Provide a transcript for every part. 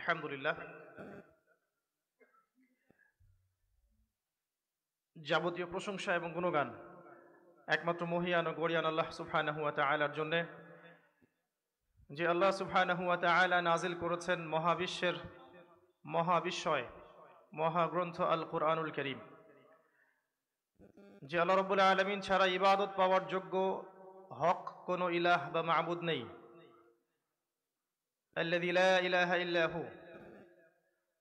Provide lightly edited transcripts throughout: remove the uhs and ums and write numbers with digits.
আলহামদুলিল্লাহ, যাবতীয় প্রশংসা এবং গুণগান একমাত্র মহিয়ান ও গরিয়ান আল্লাহ সুবহানাহু ওয়া তাআলার জন্যে, যে আল্লাহ সুবহানাহু ওয়া তাআলা নাজিল করেছেন মহাবিশ্বের মহাবিস্ময় মহাগ্রন্থ আল কুরআনুল কারীম। যে আল্লাহ রাব্বুল আলামিন ছাড়া ইবাদত পাওয়ার যোগ্য হক কোনো ইলাহ বা মাবুদ নেই। আল্লাযী লা ইলাহা ইল্লা হু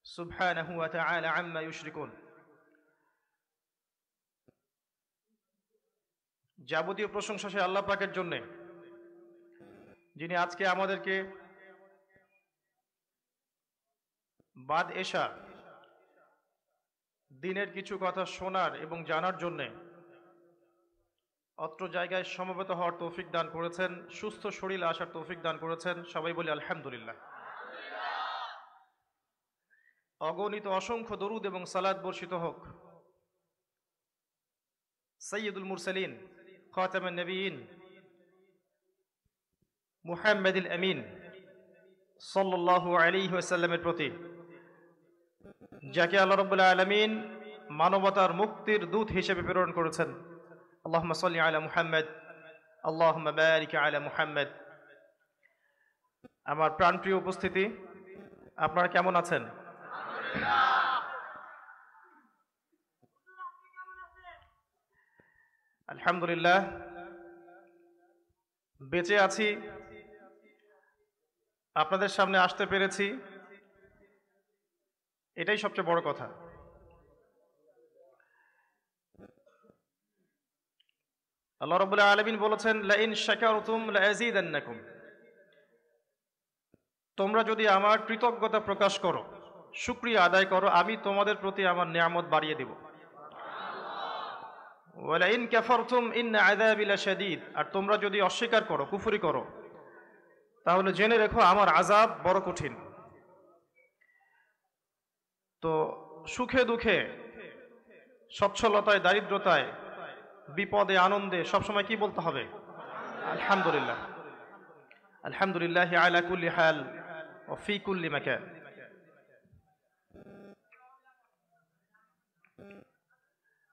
সুবহানাহু ওয়া তাআলা আম্মা ইউশরিকুন। যাবতীয় প্রশংসা সে আল্লাহ পাকের জন্যে, যিনি আজকে আমাদেরকে বাদ এশা দিনের কিছু কথা শোনার এবং জানার জন্যে অত্র জায়গায় সমবেত হওয়ার তৌফিক দান করেছেন, সুস্থ শরীরে আসার তৌফিক দান করেছেন। সবাই বলি আলহামদুলিল্লাহ। অগণিত অসংখ্য দরুদ এবং সালাত বর্ষিত হোক সাইয়্যিদুল মুরসালিন খাতামুন নবিয়্যিন মুহাম্মাদুল আমিন সাল্লাল্লাহু আলাইহি ওয়াসাল্লামের প্রতি, যাকে আল্লাহ রাব্বুল আলামিন মানবতার মুক্তির দূত হিসেবে প্রেরণ করেছেন। আল্লাহুম্মা সাল্লি আলা মুহাম্মদ, আল্লাহুম্মা বারিক আলা মুহাম্মদ। আমার প্রাণপ্রিয় উপস্থিতি, আপনারা কেমন আছেন? আলহামদুলিল্লাহ, বেঁচে আছি, আপনাদের সামনে আসতে পেরেছি, এটাই সবচেয়ে বড় কথা। আল্লাহ রাব্বুল আলামিন বলেছেন, লাইন শাকারতুম লাযীদান্নাকুম। তোমরা যদি আমার কৃতজ্ঞতা প্রকাশ করো, শুকরিয়া আদায় করো, আমি তোমাদের প্রতি আমার নিয়ামত বাড়িয়ে দেব। ওয়া লাইন কাফারতুম ইন্না আযাবি লাশাদীদ। আর তোমরা যদি অস্বীকার করো, কুফরি করো, তাহলে জেনে রেখো আমার আযাব বড় কঠিন। তো সুখে দুঃখে, সচ্ছলতায় দারিদ্রতায়, বিপদে আনন্দে সবসময় কি বলতে হবে? আলহামদুলিল্লাহ। আলহামদুলিল্লাহ আলা কুল্লি হাল ওয়া ফি কুল্লি মাকান।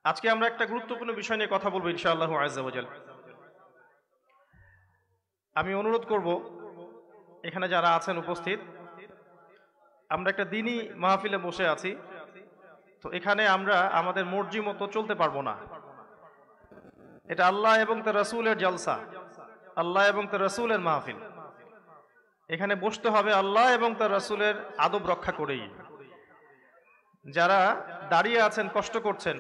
আজকে আমরা একটা গুরুত্বপূর্ণ বিষয় নিয়ে কথা বলবো ইনশাআল্লাহু আযজা ওয়া জাল। আমি অনুরোধ করব, এখানে যারা আছেন উপস্থিত, আমরা একটা দ্বীনি মাহফিলে বসে আছি, তো এখানে আমরা আমাদের মর্জি মতো চলতে পারবো না। এটা আল্লাহ এবং তার রাসূলের জলসা, আল্লাহ এবং তার রাসূলের মাহফিল। এখানে বসতে হবে আল্লাহ এবং তার রাসূলের আদব রক্ষা করেই। যারা দাঁড়িয়ে আছেন, কষ্ট করছেন,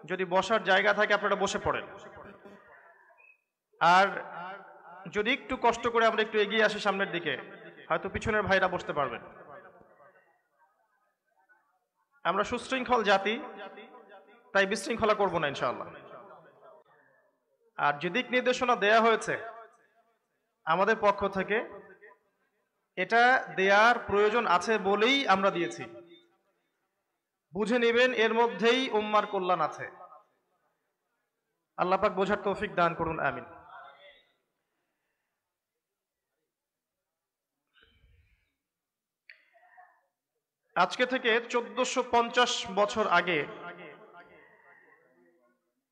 যদি বসার জায়গা থাকে আপনারা বসে পড়েন। আর যদি একটু কষ্ট করে আমরা একটু এগিয়ে আসি সামনের দিকে, হয়তো পিছনের ভাইরা বসতে পারবেন। আমরা সুশৃঙ্খল জাতি, তাই বিশৃঙ্খলা করব না ইনশাআল্লাহ। আর যে দিক নির্দেশনা দেয়া হয়েছে আমাদের পক্ষ থেকে, এটা দেয়ার প্রয়োজন আছে বলেই আমরা দিয়েছি। বুঝে নেবেন এর মধ্যেই উম্মার কল্যাণ আছে। আল্লাহ পাক বোঝার তৌফিক দান করুন, আমিন। আজকে থেকে 1450 বছর আগে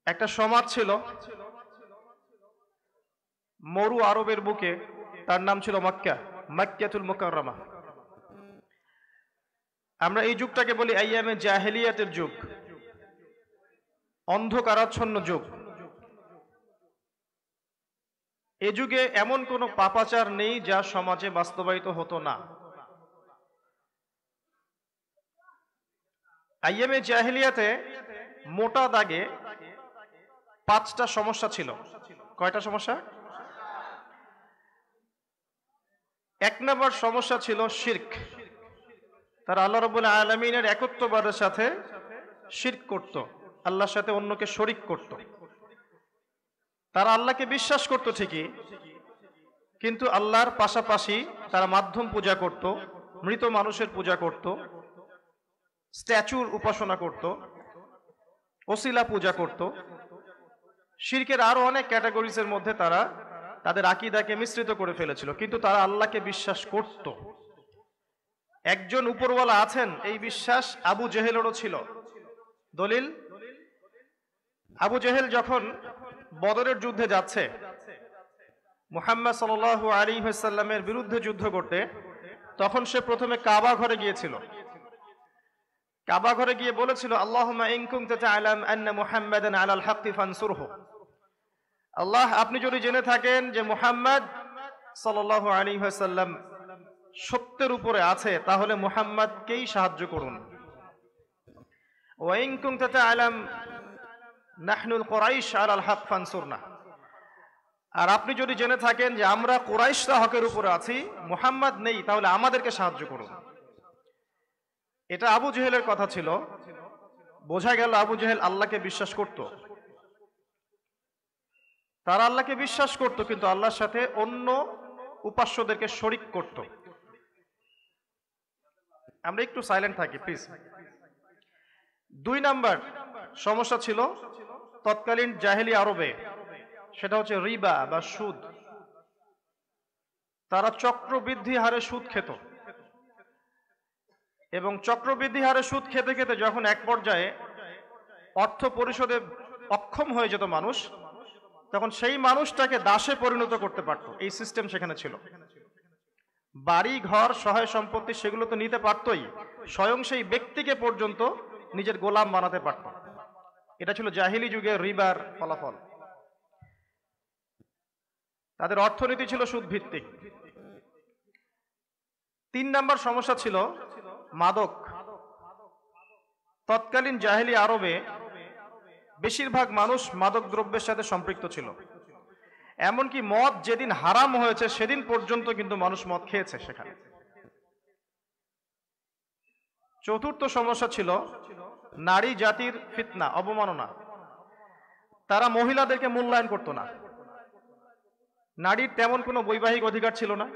একটা সমাজ ছিল মরু আরবের বুকে, তার নাম ছিল মক্কা, মক্কাতুল মুকাররমা। আমরা এই যুগটাকে বলি আইয়ামে জাহেলিয়াতের যুগ, অন্ধকারাচ্ছন্ন যুগ। এ যুগে এমন কোনো পাপাচার নেই যা সমাজে বাস্তবায়িত হতো না। আইয়ামে জাহেলিয়াতে মোটা দাগে 5টা সমস্যা ছিল। কয়টা সমস্যা? 1 নম্বর সমস্যা ছিল শিরক। তারা আল্লাহ রাব্বুল আলামিনের একত্ববাদের সাথে শিরক করত, আল্লাহর সাথে অন্যকে শরীক করত। তারা আল্লাহকে বিশ্বাস করত ঠিকই, কিন্তু আল্লাহর পাশাপাশি তারা মাধ্যম পূজা করত, মৃত মানুষের পূজা করত, স্ট্যাচুর উপাসনা করত, ওসিলা পূজা করত। শিরকের আরো অনেক ক্যাটাগরিজের মধ্যে তারা তাদের আকীদাকে মিশ্রিত করে ফেলেছিল, কিন্তু তারা আল্লাহকে বিশ্বাস করত। একজন উপরওয়ালা আছেন, এই বিশ্বাস আবু জেহেলেরও ছিল। দলিল, আবু জেহেল যখন বদরের যুদ্ধে যাচ্ছে মুহাম্মদ সাল্লাল্লাহু আলাইহি ওয়াসাল্লামের বিরুদ্ধে যুদ্ধ করতে, তখন সে প্রথমে কাবা ঘরে গিয়েছিল। কাবা ঘরে গিয়ে বলেছিল, আল্লাহুম্মা ইন কুনতা তা'লাম আন্না মুহাম্মাদান আলাল হাক্কি ফানসুরহু। আল্লাহ, আপনি যদি জেনে থাকেন যে মুহাম্মদ সাল্লাল্লাহু আলাইহি ওয়াসাল্লাম সত্যের উপরে আছে, তাহলে মুহাম্মদকেই সাহায্য করুন। ওয়া ইন কুনতা তা'লাম নাহনুল কুরাইশ আলাল হক ফানসুরনা। আর আপনি যদি জেনে থাকেন যে আমরা কুরাইশরা হকের উপরে আছি, মুহাম্মদ নেই, তাহলে আমাদেরকে সাহায্য করুন। এটা আবু জেহেলের কথা ছিল। বোঝা গেল আবু জেহেল আল্লাহকে বিশ্বাস করত। তারা আল্লাহকে বিশ্বাস করত, কিন্তু আল্লাহর সাথে অন্য উপাস্যদেরকে শরীক করত। আমরা একটু সাইলেন্ট থাকি প্লিজ। 2 নাম্বার সমস্যা ছিল তৎকালীন জাহেলি আরবে, সেটা হচ্ছে রিবা বা সুদ। তারা চক্রবৃদ্ধি হারে সুদ খেত, এবং চক্রবৃদ্ধি হারে সুদ খেতে খেতে যখন এক পর্যায়ে অর্থ পরিশোধে অক্ষম হয়ে যেত মানুষ, তখন সেই মানুষটাকে দাসে পরিণত করতে পারত। এই সিস্টেম সেখানে ছিল। বাড়ি ঘর সহায় সম্পত্তি সেগুলো তো নিতে পারতই, স্বয়ং সেই ব্যক্তিকে পর্যন্ত নিজের গোলাম বানাতে পারত। এটা ছিল জাহিলি যুগে রিবার ফলাফল। তাদের অর্থনীতি ছিল সুদ ভিত্তিক। 3 নাম্বার সমস্যা ছিল মাদক। তৎকালীন জাহেলি আরবে বেশিরভাগ মানুষ মাদক দ্রব্যের সাথে সম্পৃক্ত ছিল। এমনকি মদ যেদিন হারাম হয়েছে সেদিন পর্যন্ত কিন্তু মানুষ মদ খেয়েছে সেখানে। 4র্থ সমস্যা ছিল নারী জাতির ফিতনা, অবমাননা। তারা মহিলাদেরকে মূল্যায়ন করত না। নারীর তেমন কোনো বৈবাহিক অধিকার ছিল না,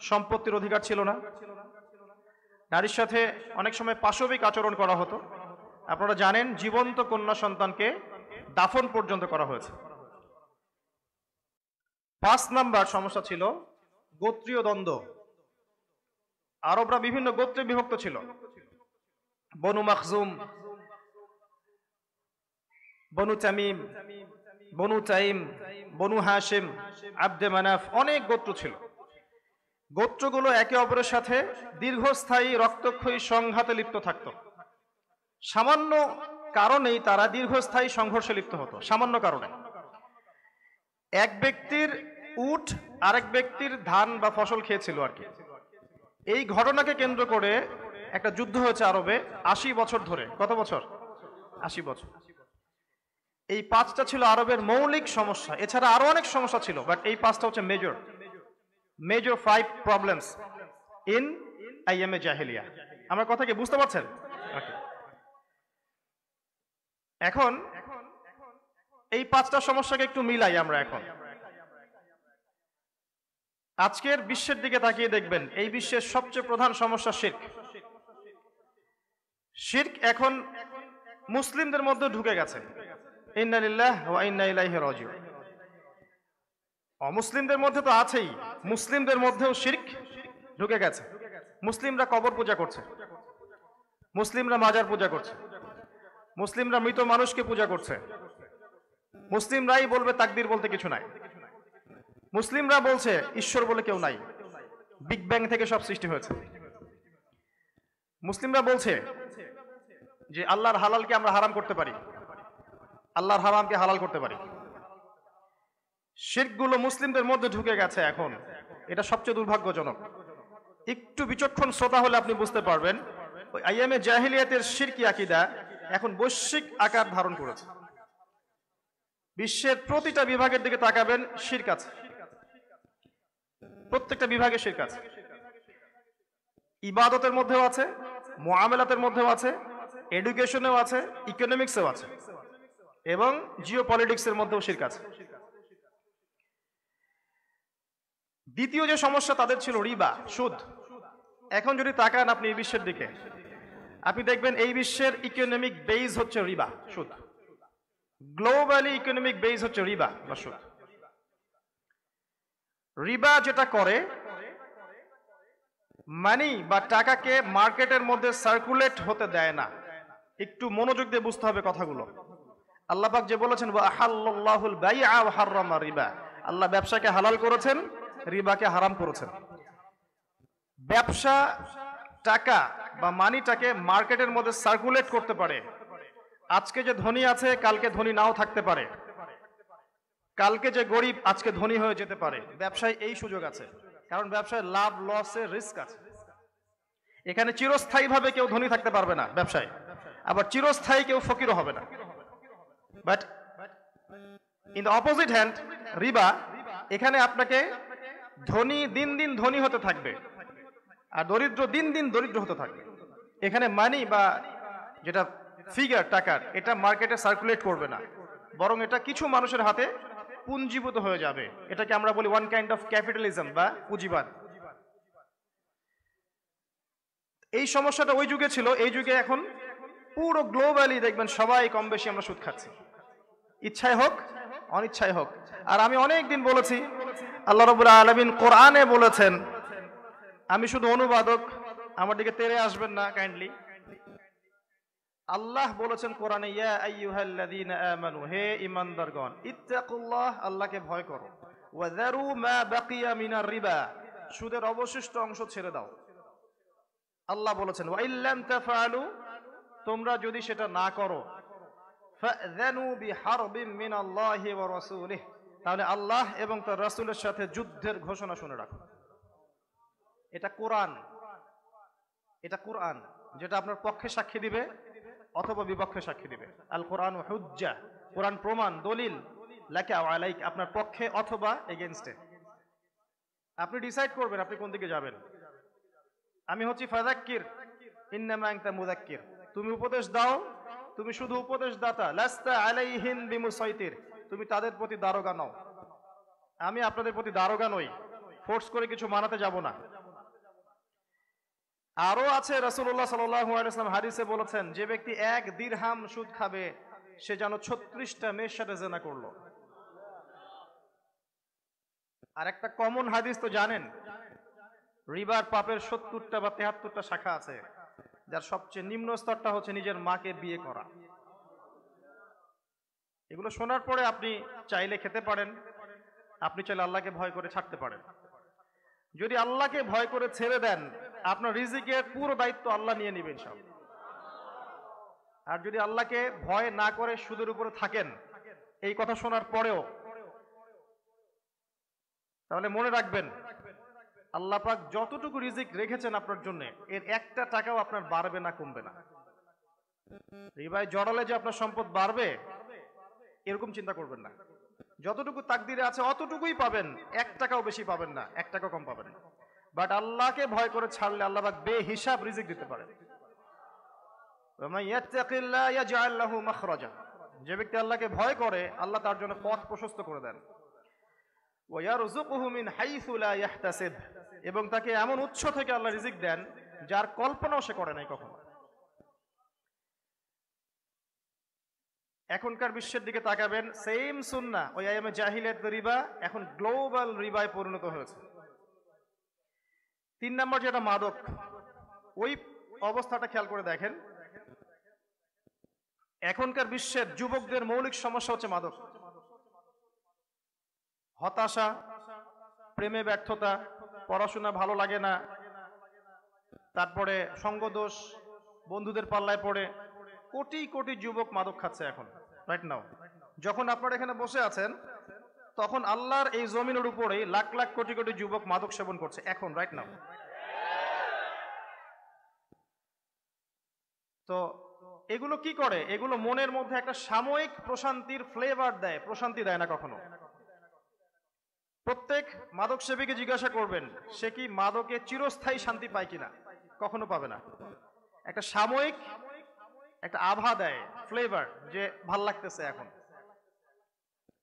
সম্পত্তির অধিকার ছিল না। নারীর সাথে অনেক সময় পাশবিক আচরণ করা হতো। আপনারা জানেন, জীবন্ত কন্যা সন্তানকে দাফন পর্যন্ত করা হয়েছে। 5 নাম্বার সমস্যা ছিল গোত্রীয় দ্বন্দ্ব। আরবরা বিভিন্ন গোত্রে বিভক্ত ছিল। বনু মাখজুম, বনু তামিম, বনু তাইম, বনু হাশিম, আব্দে মানাফ, অনেক গোত্র ছিল। গোত্রগুলো একে অপরের সাথে দীর্ঘস্থায়ী রক্তক্ষয়ী সংঘাতে লিপ্ত থাকত। সামান্য কারণেই তারা দীর্ঘস্থায়ী সংঘর্ষে লিপ্ত হতো, সামান্য কারণে। এক ব্যক্তির উট আরেক ব্যক্তির ধান বা ফসল খেয়েছিল আর কি। এই ঘটনাকে কেন্দ্র করে একটা যুদ্ধ হয়েছে আরবে 80 বছর ধরে। কত বছর? 80 বছর। এই 5টা ছিল আরবের মৌলিক সমস্যা। এছাড়া আরো অনেক সমস্যা ছিল, বাট এই 5টা হচ্ছে মেজর 5 প্রবলেমস ইন আইয়ামে জাহেলিয়া। আমার কথা কি বুঝতে পারছেন? এখন এই 5টা সমস্যাকে একটু মিলাই আমরা। এখন আজকের বিশ্বের দিকে তাকিয়ে দেখবেন, এই বিশ্বের সবচেয়ে প্রধান সমস্যা শিরক। শিরক এখন মুসলিমদের মধ্যে ঢুকে গেছে। ইন্না লিল্লাহি ওয়া ইন্না ইলাইহি রাজিউন। অমুসলিমদের মধ্যে তো আছেই, মুসলিমদের মধ্যেও শিরক ঢুকে গেছে। মুসলিমরা কবর পূজা করছে, মুসলিমরা মাজার পূজা করছে, মুসলিমরা মৃত মানুষকে পূজা করছে। মুসলিমরাই বলবে তাকদীর বলতে কিছু নাই। মুসলিমরা বলছে ঈশ্বর বলে কেউ নাই, বিগ ব্যাং থেকে সব সৃষ্টি হয়েছে। মুসলিমরা বলছে যে আল্লাহর হালালকে আমরা হারাম করতে পারি, আল্লাহর হারামকে হালাল করতে পারি। শিরকগুলো মুসলিমদের মধ্যে ঢুকে গেছে এখন। এটা সবচেয়ে দুর্ভাগ্যজনক। একটু বিচক্ষণ শ্রোতা হলে আপনি বুঝতে পারবেন, ওই আইয়ামে জাহিলিয়াতের শিরকি আকীদা এখন বৈশ্বিক আকার ধারণ করেছে। বিশ্বের প্রতিটা বিভাগের দিকে তাকাবেন, শিরক আছে। প্রত্যেকটা বিভাগে শিরক আছে। ইবাদতের মধ্যেও আছে, মুআমালাতের মধ্যেও আছে, এডুকেশনেও আছে, ইকোনমিক্সেও আছে, এবং জিওপলিটিক্সের মধ্যেও শিরক আছে। দ্বিতীয় যে সমস্যা তাদের ছিল রিবা, সুদ। এখন যদি তাকান আপনি এই বিশ্বের দিকে, আপনি দেখবেন এই বিশ্বের ইকোনমিক বেজ হচ্ছে রিবা, সুদ। গ্লোবালি ইকোনমিক বেজ হচ্ছে রিবা বা সুদ। রিবা যেটা করে, মানি বা টাকাকে মার্কেটের মধ্যে সার্কুলেট হতে দেয় না। একটু মনোযোগ দিয়ে বুঝতে হবে কথাগুলো। আল্লাহ পাক যে বলেছেন ওয়া আহাল্লাল্লাহুল বাইআ ওয়া হাররামা রিবা, আল্লাহ ব্যবসাকে হালাল করেছেন, রিবাকে হারাম করেছেন। ব্যবসা টাকা বা মানিটাকে মার্কেটের মধ্যে সার্কুলেট করতে পারে। আজকে যে ধনী আছে কালকে ধনী নাও থাকতে পারে, কালকে যে গরিব আজকে ধনী হয়ে যেতে পারে। ব্যবসায় এই সুযোগ আছে, কারণ ব্যবসায় লাভ লসের রিস্ক আছে। এখানে চিরস্থায়ীভাবে কেউ ধনী থাকতে পারবে না ব্যবসায়, আবার চিরস্থায়ী কেউ ফকিরও হবে না। But in the opposite hand রিবা, এখানে আপনাকে ধনী দিন দিন ধনী হতে থাকবে আর দরিদ্র দিন দিন দরিদ্র হতে থাকবে। এখানে মানি বা যেটা ফিগার টাকার, এটা মার্কেটে সার্কুলেট করবে না, বরং এটা কিছু মানুষের হাতে পুঞ্জীভূত হয়ে যাবে। এটাকে আমরা বলি ওয়ান কাইন্ড অফ ক্যাপিটালিজম বা পুঁজিবাদ। এই সমস্যাটা ওই যুগে ছিল, এই যুগে এখন পুরো গ্লোবালি দেখবেন সবাই কম বেশি আমরা সুদ খাচ্ছি, ইচ্ছায় হোক অনিচ্ছায় হোক। আর আমি অনেক দিন বলেছি, আল্লাহ রাব্বুল আলামিন কোরআনে বলেছেন, আমি শুধু অনুবাদক, আমার দিকে তেড়ে আসবেন না কাইন্ডলি। আল্লাহ বলেছেন কোরআনে, ইয়া আইয়ুহাল্লাযীনা আমানু, হে ঈমানদারগণ, ইত্তাকুল্লাহ, আল্লাহকে ভয় করো, ওয়া যারু মা বাকিয়া মিনার রিবা, সুদের অবশিষ্ট অংশ ছেড়ে দাও। আল্লাহ বলেছেন ওয়া ইল্লাম তাফআলু, তোমরা যদি সেটা না করো, ফাযানু বিহারবিম মিনাল্লাহি ওয়া রাসূলিহি, তাহলে আল্লাহ এবং তার রাসূলের সাথে যুদ্ধের ঘোষণা শুনে রাখো। এটা কোরআন, এটা কোরআন যেটা আপনার পক্ষে সাক্ষী দিবে অথবা বিপক্ষে সাক্ষী দিবে। আল কোরআন হুজ্জা, কোরআন প্রমাণ, দলিল, লাকা ওয়া আলাইক, আপনার পক্ষে অথবা এগেইনস্টে। আপনি ডিসাইড করবেন আপনি কোন দিকে যাবেন। আমি হচ্ছি ফাযাক্কির ইন্নামা আনতা মুযাক্কির, তুমি উপদেশ দাও, তুমি শুধু উপদেশ দাতা, লাস্তা আলাইহিম বিমুসাইতির, তুমি তাদের প্রতি দারোগা নও। আমি আপনাদের প্রতি দারোগা নই, ফোর্স করে কিছু মানাতে যাব না। আরো আছে, রাসূলুল্লাহ সাল্লাল্লাহু আলাইহি ওয়াসাল্লাম হাদিসে বলেছেন, যে ব্যক্তি 1 দিরহাম সুদ খাবে সে যেন 36টা মেয়ের সাথে জিনা করলো। আর একটা কমন হাদিস তো জানেন, রিবার পাপের 70টা বা 73টা শাখা আছে, যার সবচেয়ে নিম্ন স্তরটা হচ্ছে নিজের মাকে বিয়ে করা। এগুলো শোনার পরে আপনি চাইলে খেতে পারেন, আপনি চাইলে আল্লাহকে ভয় করে ছাড়তে পারেন। যদি আল্লাহকে ভয় করে ছেড়ে দেন, আপনার রিজিকের পুরো দায়িত্ব আল্লাহ নিয়ে নেবেন সব। আর যদি আল্লাহকে ভয় না করে সুদের উপরে থাকেন এই কথা শোনার পরেও, তাহলে মনে রাখবেন আল্লাহ পাক যতটুকু রিজিক রেখেছেন আপনার জন্য, এর একটা টাকাও আপনার বাড়বে না কমবে না। রিবায় জড়ালে যে আপনার সম্পদ বাড়বে এরকম চিন্তা করবেন না। যতটুকু তাকদিরে আছে অতটুকুই পাবেন, 1 টাকাও বেশি পাবেন না, 1 টাকা কম পাবেন। বাট আল্লাহকে ভয় করে ছাড়লে আল্লাহ পাক বেহিসাব রিজিক দিতে পারেন। ওয়া মান ইয়াত্তাকিল্লাহ ইয়াজআল লাহু মাখরাজা, যে ব্যক্তি আল্লাহকে ভয় করে আল্লাহ তার জন্য পথ প্রশস্ত করে দেন। ওয়া ইয়ারযুকুহু মিন হাইসু লা ইয়াহতাসিব, এবং তাকে এমন উৎস থেকে আল্লাহ রিজিক দেন যার কল্পনাও সে করে নাই কখনো। এখনকার বিশ্বের দিকে তাকাবেন, সেম সুন্নাহ ওই আইয়ামে জাহিলিয়াত রিবা এখন গ্লোবাল রিবায় পরিণত হয়েছে। 3 নম্বর যেটা মাদক, ওই অবস্থাটা খেয়াল করে দেখেন। এখনকার বিশ্বের যুবকদের মৌলিক সমস্যা হচ্ছে মাদক, হতাশা, প্রেমে ব্যর্থতা, পড়াশোনা ভালো লাগে না, তারপরে সঙ্গদোষ, বন্ধুদের পাল্লায় পড়ে কোটি কোটি যুবক মাদক খাচ্ছে এখন রাইট নাও। যখন আপনারা এখানে বসে আছেন তখন আল্লাহর এই জমিনের উপরে লাখ লাখ কোটি কোটি যুবক মাদক সেবন করছে এখন রাইট নাও। তো এগুলো কি করে? এগুলো মনের মধ্যে একটা সাময়িক প্রশান্তির ফ্লেভার দেয়, প্রশান্তি দেয় না কখনো। প্রত্যেক মাদক সেবীকে জিজ্ঞাসা করবেন সে কি মাদকে চিরস্থায়ী শান্তি পায় কিনা, কখনো পাবে না। একটা সাময়িক একটা আভা দেয়, ফ্লেভার, যে ভাল লাগতেছে এখন,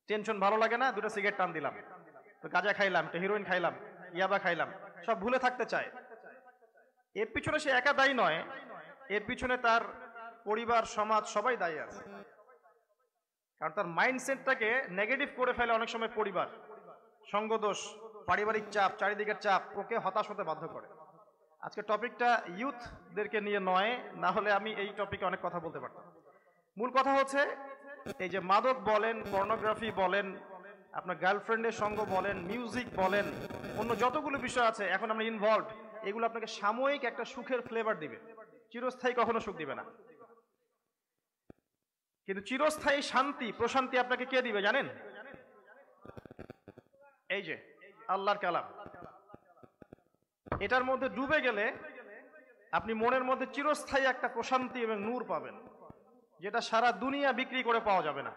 টেনশন ভালো লাগে না, 2টা সিগারেট টান দিলাম, তো গাঁজা খাইলাম, একটা হিরোইন খাইলাম, ইয়াবা খাইলাম, সব ভুলে থাকতে চায়। এর পিছনে সে একা দায়ী নয়, এর পিছনে তার পরিবার, সমাজ সবাই দায়ী আছে। কারণ তার মাইন্ডসেটটাকে নেগেটিভ করে ফেলে অনেক সময় পরিবার, সঙ্গদোষ, পারিবারিক চাপ, চারিদিকের চাপ ওকে হতাশ হতে বাধ্য করে। আজকে টপিকটা ইউথদেরকে নিয়ে নয়, না হলে আমি এই টপিকে অনেক কথা বলতে পারতাম। মূল কথা হচ্ছে এই যে মাদক বলেন, পর্নোগ্রাফি বলেন, আপনার গার্লফ্রেন্ডের সঙ্গ বলেন, মিউজিক বলেন, অন্য যতগুলো বিষয় আছে এখন আমরা ইনভলভ, এগুলো আপনাকে সাময়িক একটা সুখের ফ্লেভার দিবে, চিরস্থায়ী কখনো সুখ দিবে না। কিন্তু চিরস্থায়ী শান্তি, প্রশান্তি আপনাকে কে দিবে জানেন? এই যে আল্লাহর কালাম, এটার মধ্যে ডুবে গেলে আপনি মনের মধ্যে চিরস্থায়ী একটা প্রশান্তি এবং নূর পাবেন, যেটা সারা দুনিয়া বিক্রি করে পাওয়া যাবে না।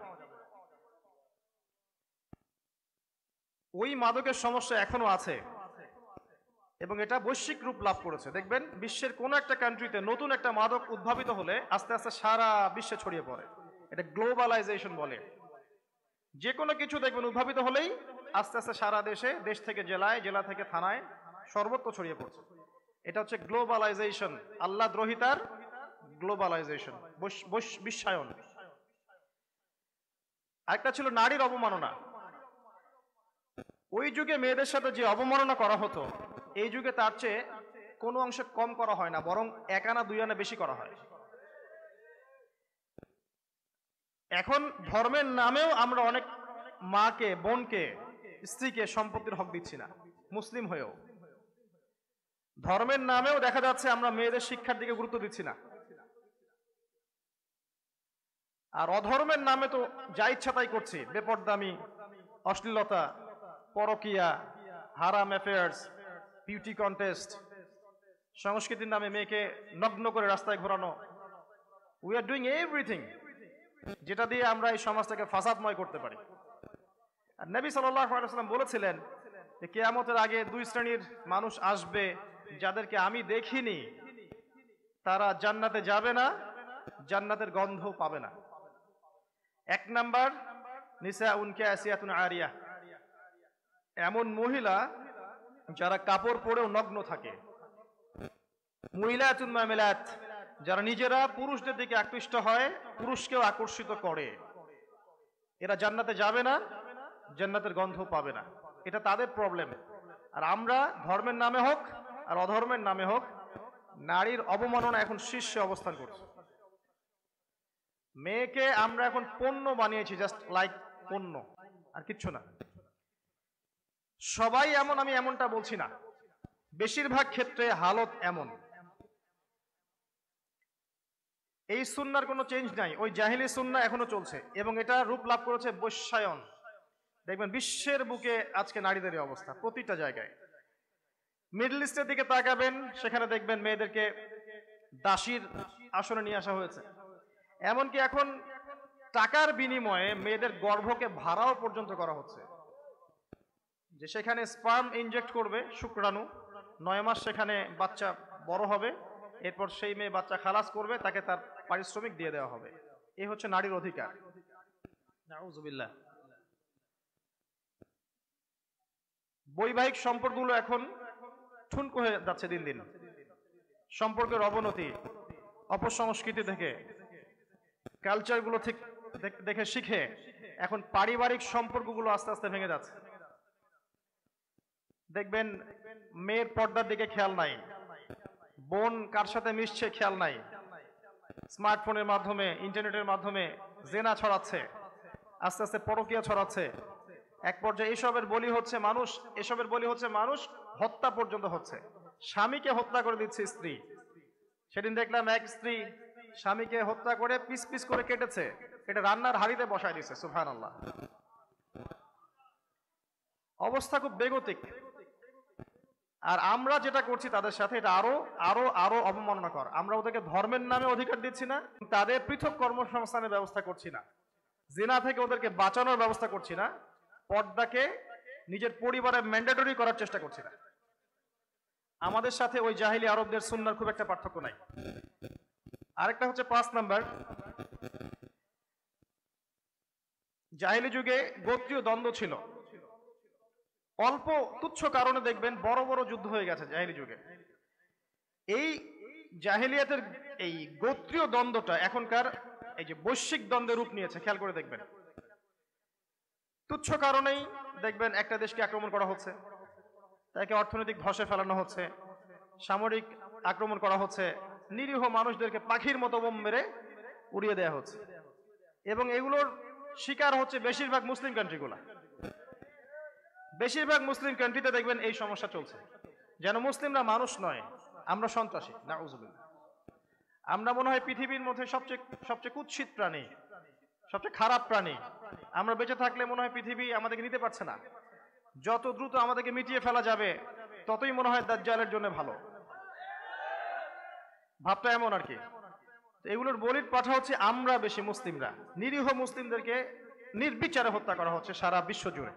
ওই মাদকের সমস্যা এখনো আছে এবং এটা বৈশ্বিক রূপ লাভ করেছে। দেখবেন বিশ্বের কোন একটা কান্ট্রিতে নতুন একটা মাদক উদ্ভাবিত হলে আস্তে আস্তে সারা বিশ্বে ছড়িয়ে পড়ে। এটা গ্লোবালাইজেশন বলে। যে কোনো কিছু দেখবেন উদ্ভাবিত হলেই আস্তে আস্তে সারা দেশে, দেশ থেকে জেলায়, জেলা থেকে থানায়, সর্বত্র ছড়িয়ে পড়ছে। এটা হচ্ছে গ্লোবালাইজেশন, আল্লাহ দ্রোহিতার গ্লোবালাইজেশন, বিশ্বায়ন। আরেকটা ছিল নারীর অবমাননা। ওই যুগে মেয়েদের সাথে যে অবমাননা করা হতো, এই যুগে তার চেয়ে কোনো অংশে কম করা হয় না, বরং এক আনা দুই আনা বেশি করা হয়। এখন ধর্মের নামেও আমরা অনেক মাকে, বোনকে, স্ত্রীকে সম্পত্তির হক দিচ্ছি না, মুসলিম হয়েও। ধর্মের নামেও দেখা যাচ্ছে আমরা মেয়েদের শিক্ষার দিকে গুরুত্ব দিচ্ছি না। আর অধর্মের নামে তো যা ইচ্ছা তাই করছি, বেপরদামি, অশ্লীলতা, পরকিয়া, হারাম অ্যাফেয়ার্স, বিউটি কন্টেস্ট, সংস্কৃতির নামে মেয়েকে নগ্ন করে রাস্তায় ঘোরানো। উই আর ডুইং এভরিথিং যেটা দিয়ে আমরা এই সমাজটাকে ফাসাদময় করতে পারি। আর নবী সাল্লাল্লাহু আলাইহি ওয়াসাল্লাম বলেছিলেন যে কিয়ামতের আগে দুই শ্রেণীর মানুষ আসবে, যাদেরকে আমি দেখিনি, তারা জান্নাতে যাবে না, জান্নাতের গন্ধ পাবে না। এক নাম্বার, নিসাউন কাসিয়াতুন আরিয়া, এমন মহিলা যারা কাপড় পরেও নগ্ন থাকে। মুইলাতুন মামিলাত, যারা নিজেরা পুরুষদের দিকে আকৃষ্ট হয়, পুরুষকেও আকর্ষিত করে। এরা জান্নাতে যাবে না, জান্নাতের গন্ধ পাবে না। এটা তাদের প্রবলেম। আর আমরা ধর্মের নামে হোক আর অধর্মের নামে হোক, নারীর অবমাননা এখন শীর্ষে অবস্থান করছে। মেয়েকে আমরা এখন পণ্য বানিয়েছি, জাস্ট লাইক পণ্য, আর কিচ্ছু না। সবাই এমন, আমি এমনটা বলছি না, বেশিরভাগ ক্ষেত্রে হালত এমন। এই সুন্নার কোনো চেঞ্জ নাই, ওই জাহিলি সুন্না এখনো চলছে এবং এটা রূপ লাভ করেছে বৈশ্বায়ন। দেখবেন বিশ্বের বুকে আজকে নারীদের অবস্থা প্রতিটা জায়গায়। মিডল ইস্টের দিকে তাকাবেন, সেখানে দেখবেন মেয়েদেরকে দাসীর আসনে নিয়ে আসা হয়েছে। এমনকি এখন টাকার বিনিময়ে মেয়েদের গর্ভকে ভাড়াও পর্যন্ত করা হচ্ছে, যে সেখানে স্পার্ম ইনজেক্ট করবে, শুক্রাণু, 9 মাস সেখানে বাচ্চা বড় হবে, এরপর সেই মেয়ে বাচ্চা খালাস করবে, তাকে তার পারিশ্রমিক দিয়ে দেওয়া হবে। এই হচ্ছে নারীর অধিকার। নাউজুবিল্লাহ। বৈবাহিক সম্পর্কগুলো এখন ঠুনকো হয়ে যাচ্ছে দিন দিন। সম্পর্কের অবনতি, অপসংস্কৃতি থেকে, কালচারগুলো ঠিক দেখে শিখে এখন পারিবারিক সম্পর্কগুলো আস্তে আস্তে ভেঙে যাচ্ছে। দেখবেন মেয়ের পর্দার দিকে খেয়াল নাই, বোন কার সাথে মিশছে খেয়াল নাই, স্মার্টফোনের মাধ্যমে, ইন্টারনেটের মাধ্যমে জেনা ছড়াচ্ছে, আস্তে আস্তে পরকীয়া ছড়াচ্ছে। এক পর্যায়ে এসবের বলি হচ্ছে মানুষ, এসবের বলি হচ্ছে মানুষ, হত্যা পর্যন্ত হচ্ছে। স্বামীকে হত্যা করে দিচ্ছে স্ত্রী। সেদিন দেখলাম এক স্ত্রী স্বামীকে হত্যা করে পিস পিস করে কেটেছে, এটা রান্নার হাড়িতে বসায় দিচ্ছে। সুবহানাল্লাহ। অবস্থা খুব বেগতিক। আর আমরা যেটা করছি তাদের সাথে, এটা আরো আরো আরো অবমাননাকর। আমরা ওদেরকে ধর্মের নামে অধিকার দিচ্ছি না, তাদের পৃথক কর্মসংস্থানের ব্যবস্থা করছি না, জিনা থেকে ওদেরকে বাঁচানোর ব্যবস্থা করছি না, পর্দাকে নিজের পরিবারে ম্যান্ডেটরি করার চেষ্টা করছি না। আমাদের সাথে ওই জাহিলি আরবদের সুন্নার খুব একটা পার্থক্য নাই। আরেকটা হচ্ছে 5 নাম্বার, জাহিলি যুগে গোত্রীয় দ্বন্দ্ব ছিল। অল্প তুচ্ছ কারণে দেখবেন বড় বড় যুদ্ধ হয়ে গেছে জাহিলি যুগে। এই জাহিলিয়াতের এই গোত্রীয় দ্বন্দ্বটা এখনকার এই যে বৈশ্বিক দ্বন্দ্বের রূপ নিয়েছে, খেয়াল করে দেখবেন। তুচ্ছ কারণেই দেখবেন একটা দেশকে আক্রমণ করা হচ্ছে, তাকে অর্থনৈতিক ধসে ফেলানো হচ্ছে, সামরিক আক্রমণ করা হচ্ছে, নিরীহ মানুষদেরকে পাখির মতো বোম মেরে উড়িয়ে দেওয়া হচ্ছে, এবং এগুলোর শিকার হচ্ছে বেশিরভাগ মুসলিম কান্ট্রিগুলা। বেশিরভাগ মুসলিম কান্ট্রিতে দেখবেন এই সমস্যা চলছে, যেন মুসলিমরা মানুষ নয়, আমরা সন্ত্রাসী। নাউযুবিল্লাহ। আমরা মনে হয় পৃথিবীর মধ্যে সবচেয়ে কুৎসিত প্রাণী, সবচেয়ে খারাপ প্রাণী। আমরা বেঁচে থাকলে মনে হয় পৃথিবী আমাদেরকে নিতে পারছে না, যত দ্রুত আমাদেরকে মিটিয়ে ফেলা যাবে ততই মনে হয় দাজ্জালের জন্য ভালো। ভাবটা এমন আর কি। এগুলোর বলির পাঠা হচ্ছে আমরা বেশি, মুসলিমরা। নিরীহ মুসলিমদেরকে নির্বিচারে হত্যা করা হচ্ছে সারা বিশ্ব জুড়ে।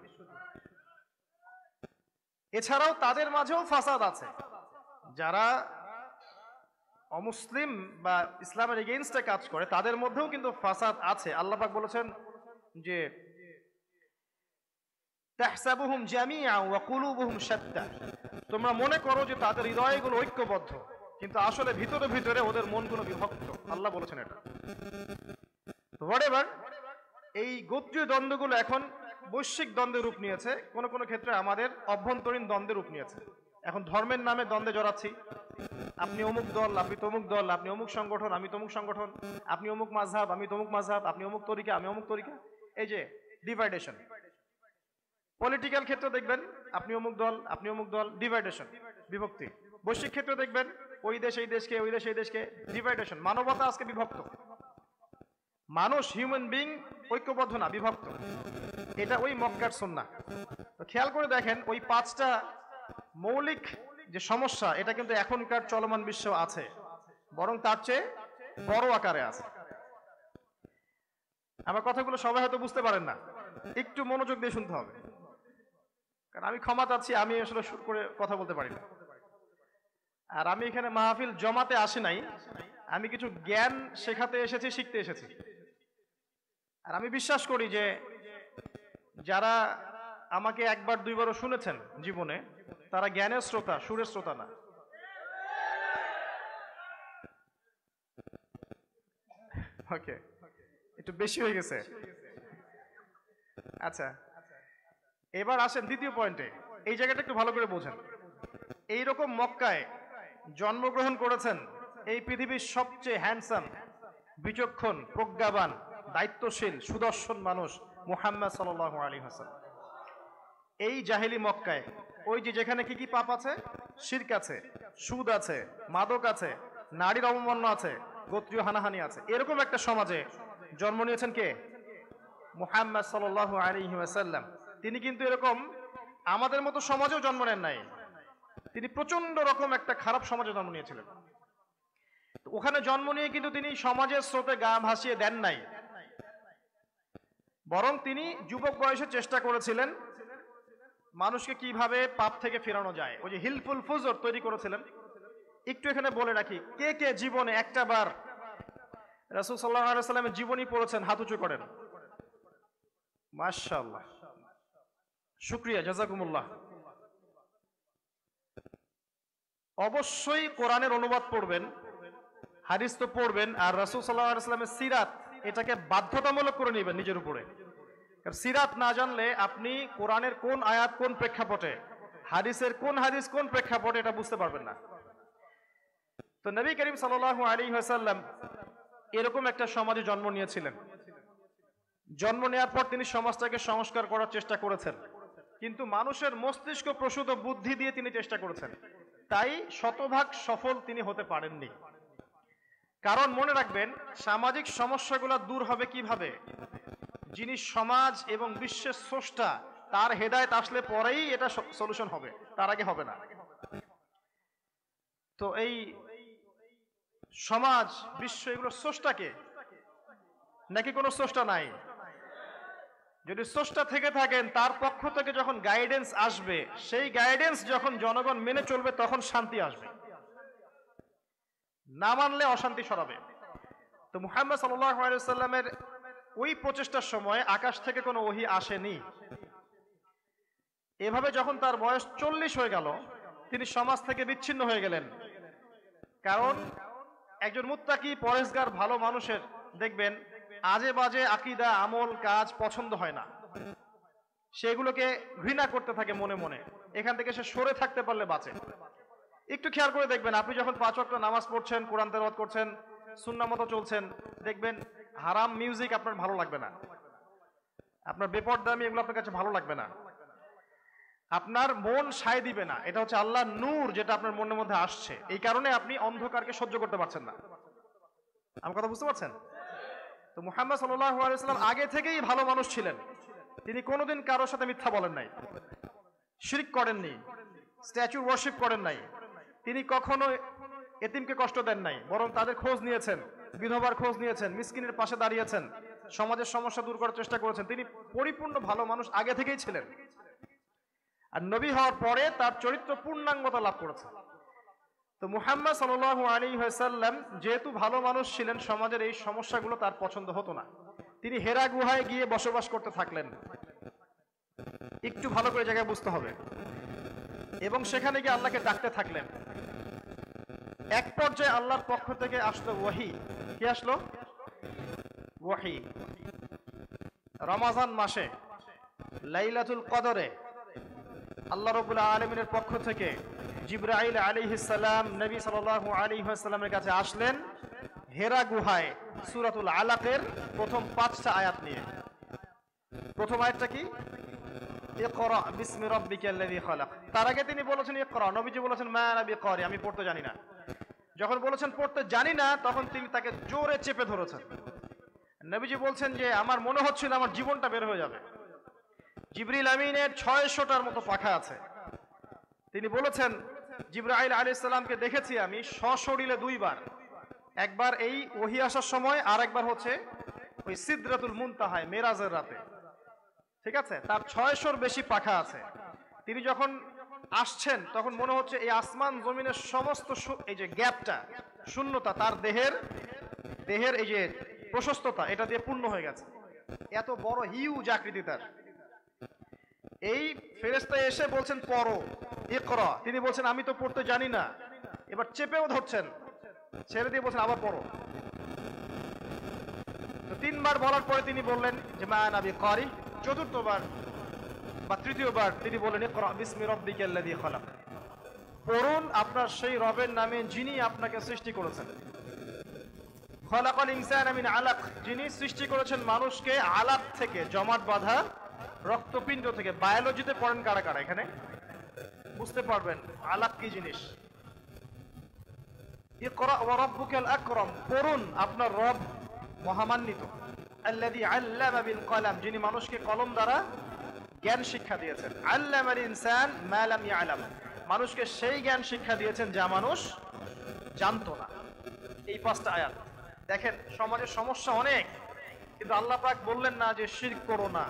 এছাড়াও তাদের মাঝেও ফাসাদ আছে, যারা অমুসলিম বা ইসলামের এগেইনস্টে কাজ করে তাদের মধ্যেও কিন্তু ফাসাদ আছে। আল্লাহ পাক বলেছেন যে তাহসাবুহুম জামিআ ওয়া কুলুবুহুম শাত্তা, তোমরা মনে করো যে তাদের হৃদয়গুলো ঐক্যবদ্ধ, কিন্তু আসলে ভিতরে ভিতরে ওদের মনগুলো বিভক্ত। আল্লাহ বলেছেন এটা। হোয়াটএভার, এই গোত্রীয় দ্বন্দ্বগুলো এখন বৈশ্বিক দ্বন্দ্বের রূপ নিয়েছে, কোন কোন ক্ষেত্রে আমাদের অভ্যন্তরীণ দ্বন্দ্বের রূপ নিয়েছে। এখন ধর্মের নামে দ্বন্দ্বে জড়াচ্ছি, আপনি অমুক দল, আপনি তমুক দল, আপনি অমুক সংগঠন, আমি তমুক সংগঠন, আপনি অমুক মাযহাব, আমি তমুক মাযহাব, আপনি অমুক তরিকা, আমি অমুক তরিকা। এই যে ডিভাইডেশন। পলিটিক্যাল ক্ষেত্রে দেখবেন আপনি অমুক দল, আপনি অমুক দল, ডিভাইডেশন, বিভক্তি। বৈশ্বিক ক্ষেত্রে দেখবেন ওই দেশ এই দেশকে, ওই দেশ এই দেশকে, ডিভাইডেশন। মানবতা আজকে বিভক্ত, মানুষ হিউম্যান বিং ঐক্যবদ্ধ না, বিভক্ত। এটা ওই মক্কার সুন্নাহ। তো খেয়াল করে দেখেন ওই পাঁচটা মৌলিক যে সমস্যা, এটা কিন্তু এখনকার চলমান বিশ্ব আছে, বরং তার চেয়ে বড় আকারে আছে। আমার কথাগুলো সবাই হয়তো বুঝতে পারেন না, একটু মনোযোগ দিয়ে শুনতে হবে, কারণ আমি ক্ষমা চাচ্ছি, আমি আসলে সুর করে কথা বলতে পারি না। আর আমি এখানে মাহফিল জমাতে আসি নাই, আমি কিছু জ্ঞান শেখাতে এসেছি, শিখতে এসেছি। আর আমি বিশ্বাস করি যে যারা আমাকে একবার দুইবারও শুনেছেন জীবনে, তারা জ্ঞানের শ্রোতা, সুরের শ্রোতা না। ওকে, একটু বেশি হয়ে গেছে। আচ্ছা, এবার আসেন দ্বিতীয় পয়েন্টে। এই জায়গাটা একটু ভালো করে বোঝেন। এইরকম মক্কায় জন্মগ্রহণ করেছেন এই পৃথিবীর সবচেয়ে হ্যান্ডসাম, বিচক্ষণ, প্রজ্ঞাবান, দায়িত্বশীল, সুদর্শন মানুষ মুহাম্মদ সাল্লাল্লাহু আলাইহি ওয়াসাল্লাম। এই জাহেলি মক্কায় ওই যে যেখানে কি কি পাপ আছে, শিরক আছে, সুদ আছে, মাদক আছে, নারীর অবমাননা আছে, গোত্রীয় হানাহানি আছে, এরকম একটা সমাজে জন্ম নিয়েছেন কে? মুহাম্মদ সাল্লাল্লাহু আলাইহি ওয়াসাল্লাম। তিনি কিন্তু এরকম আমাদের মতো সমাজেও জন্ম নেন নাই, তিনি প্রচন্ড রকম একটা খারাপ সমাজে জন্ম নিয়েছিলেন। ওখানে জন্ম নিয়ে কিন্তু তিনি সমাজের স্রোতে গা ভাসিয়ে দেন নাই, বরং তিনি যুবক বয়সে চেষ্টা করেছিলেন মানুষকে কিভাবে পাপ থেকে ফেরানো যায়। ওই যে হিলফুল ফুজর তৈরি করেছিলেন। একটু এখানে বলে রাখি, কে কে জীবনে একটা বার রাসূল সাল্লাল্লাহু আলাইহি ওয়াসাল্লামের জীবনী পড়েছেন? হাত উঁচু করেন। মাশাআল্লাহ, শুকরিয়া, জাযাকুমুল্লাহ। অবশ্যই কোরআনের অনুবাদ পড়বেন, হাদিস তো পড়বেন, আর রাসূল সাল্লাল্লাহু আলাইহি ওয়াসাল্লামের সিরাত, এটাকে বাধ্যতামূলক করে নেবেন নিজের উপরে। কারণ সিরাত না জানলে আপনি কোরআনের কোন আয়াত কোন প্রেক্ষাপটে, হাদিসের কোন হাদিস কোন প্রেক্ষাপটে, এটা বুঝতে পারবেন না। তো নবী করিম সাল্লাল্লাহু আলাইহি ওয়াসাল্লাম এরকম একটা সমাজে জন্ম নিয়েছিলেন। জন্ম নেওয়ার পর তিনি সমাজটাকে সংস্কার করার চেষ্টা করেছেন, কিন্তু মানুষের মস্তিষ্ক প্রসূত বুদ্ধি দিয়ে তিনি চেষ্টা করেছেন, তাই শতভাগ সফল তিনি হতে পারেননি। কারণ মনে রাখবেন, সামাজিক সমস্যাগুলো দূর হবে কিভাবে? যিনি সমাজ এবং বিশ্বের স্রষ্টা, তার হেদায়েত আসলে পরেই এটা সলিউশন হবে, তার আগে হবে না। তো এই সমাজ, বিশ্ব, এগুলো স্রষ্টাকে, নাকি কোনো স্রষ্টা নাই? যদি স্রষ্টা থেকে থাকেন, তার পক্ষ থেকে যখন গাইডেন্স আসবে, সেই গাইডেন্স যখন জনগণ মেনে চলবে, তখন শান্তি আসবে। না মানলে অশান্তি ছড়াবে। তো মুহাম্মদ সাল্লাল্লাহু আলাইহি ওয়াসাল্লামের ওই প্রচেষ্টার সময় আকাশ থেকে কোনো ওহী আসেনি। এভাবে যখন তার বয়স 40 হয়ে গেল, তিনি সমাজ থেকে বিচ্ছিন্ন হয়ে গেলেন। কারণ একজন মুত্তাকি, পরেজগার, ভালো মানুষের দেখবেন আজে বাজে আকীদা, আমল, কাজ পছন্দ হয় না, সেগুলোকে ঘৃণা করতে থাকে মনে মনে। এখান থেকে সে সরে থাকতে পারলে বাঁচে। একটু খেয়াল করে দেখবেন, আপনি যখন 5 ওয়াক্ত নামাজ পড়ছেন, কোরআন তেলাওয়াত করছেন, সুন্নাহ মতো চলছেন, দেখবেন হারাম মিউজিক আপনার ভালো লাগবে না, আপনার বেপরদামি এগুলো আপনার কাছে ভালো লাগবে না, আপনার মন সায় দিবে না। এটা হচ্ছে আল্লাহর নূর যেটা আপনার মনের মধ্যে আসছে, এই কারণে আপনি অন্ধকারকে সহ্য করতে পারছেন না। আমার কথা বুঝতে পারছেন? তো মুহাম্মদ সাল্লাল্লাহু আলাইহি ওয়াসাল্লাম আগে থেকেই ভালো মানুষ ছিলেন। তিনি কোনোদিন কারোর সাথে মিথ্যা বলেন নাই, শিরক করেননি, স্ট্যাচু ওয়ার্শিপ করেন নাই, তিনি কখনো এতিমকে কষ্ট দেন নাই, বরং তাদের খোঁজ নিয়েছেন, বিধবার খোঁজ নিয়েছেন, মিসকিনের পাশে দাঁড়িয়েছেন, সমাজের সমস্যা দূর করার চেষ্টা করেছেন। তিনি পরিপূর্ণ ভালো মানুষ আগে থেকেই ছিলেন, আর নবী হওয়ার পরে তার চরিত্র পূর্ণাঙ্গতা লাভ করেছে। তো মুহাম্মদ সাল্লাল্লাহু আলাইহি ওয়াসাল্লাম যেহেতু ভালো মানুষ ছিলেন, সমাজের এই সমস্যাগুলো তার পছন্দ হতো না। তিনি হেরা গুহায় গিয়ে বসবাস করতে থাকলেন, একটু ভালো করে জায়গায় বুঝতে হবে, এবং সেখানে গিয়ে আল্লাহকে ডাকতে থাকলেন। এক পর্যায়ে আল্লাহর পক্ষ থেকে আসলো ওয়াহি। কি আসলো? ওয়াহি। রমাজান মাসে লাইলাতুল কদরে আল্লাহ রাব্বুল আলামিনের পক্ষ থেকে জিবরাইল আলাইহিস সালাম নবী সাল্লাল্লাহু আলাইহি ওয়াসাল্লামের কাছে আসলেন হেরা গুহায় সূরাতুল আলাকের প্রথম 5টা আয়াত নিয়ে। প্রথম আয়াতটা কি? ইকরা বিসমি রাব্বিকাল্লাযী খালাক। তার আগে তিনি বলেছেন ইকরা, নবীজি বলেছেন মা আনা বিকারি, আমি পড়তে জানি না। যখন বলেছেন পড়তে জানি না, তখন তিনি তাকে জোরে চেপে ধরেছেন। নবীজি বলছেন যে আমার মনে হচ্ছিল আমার জীবনটা বের হয়ে যাবে। জিবরিল আমিনের 600টার মতো পাখা আছে। তিনি বলেছেন জিবরাইল আলাইহিস সালামকে দেখেছি আমি সশরীরে 2 বার, একবার এই ওহী আসার সময়, আর একবার হচ্ছে ওই সিদরাতুল মুনতাহায় মেরাজের রাতে। ঠিক আছে, তার 600-র বেশি পাখা আছে। তিনি যখন আসছেন তখন মনে হচ্ছে এই আসমান জমিনের সমস্ত এই যে গ্যাপটা, শূন্যতা, তার দেহের এই যে প্রশস্ততা, এটা দিয়ে পূর্ণ হয়ে গেছে। এত বড় হিউজ আকৃতি তার। এই ফেরেশতা এসে বলছেন পড়ো, ইকরা। তিনি বলছেন আমি তো পড়তে জানি না। এবার চেপেও ধরছেন, ছেড়ে দিয়ে বলছেন আবার পড়ো। তো 3 বার বলার পরে তিনি বললেন যে মা আনা বিকারি। চতুর্থবার বা তৃতীয়বার তিনি বললেন ইকরা বিসমি রাব্বিকাল্লাযী খালাক, পড়ুন আপনার সেই রবের নামে যিনি আপনাকে সৃষ্টি করেছেন। খালাকাল ইনসানা মিন আলাক, যিনি সৃষ্টি করেছেন মানুষকে আলাক থেকে, জমাট বাঁধা রক্তপিণ্ড থেকে। বায়োলজিতে পড়েন কারা কারা এখানে? বুঝতে পারবেন আলাক কি জিনিস। ইকরা ওয়া রাব্বুকাল আকরাম, পড়ুন আপনার রব মহামান্বিত। আল্লাযী আল্লামা বিল কলম, যিনি মানুষকে কলম দ্বারা জ্ঞান শিক্ষা দিয়েছেন। আল্লামাল ইনসান মা লাম ইয়ালাম, মানুষকে সেই জ্ঞান শিক্ষা দিয়েছেন যা মানুষ জানতো না। এই 5টা আয়াত দেখেন, সমাজের সমস্যা অনেক, কিন্তু আল্লাহ পাক বললেন না যে শিরক করো না,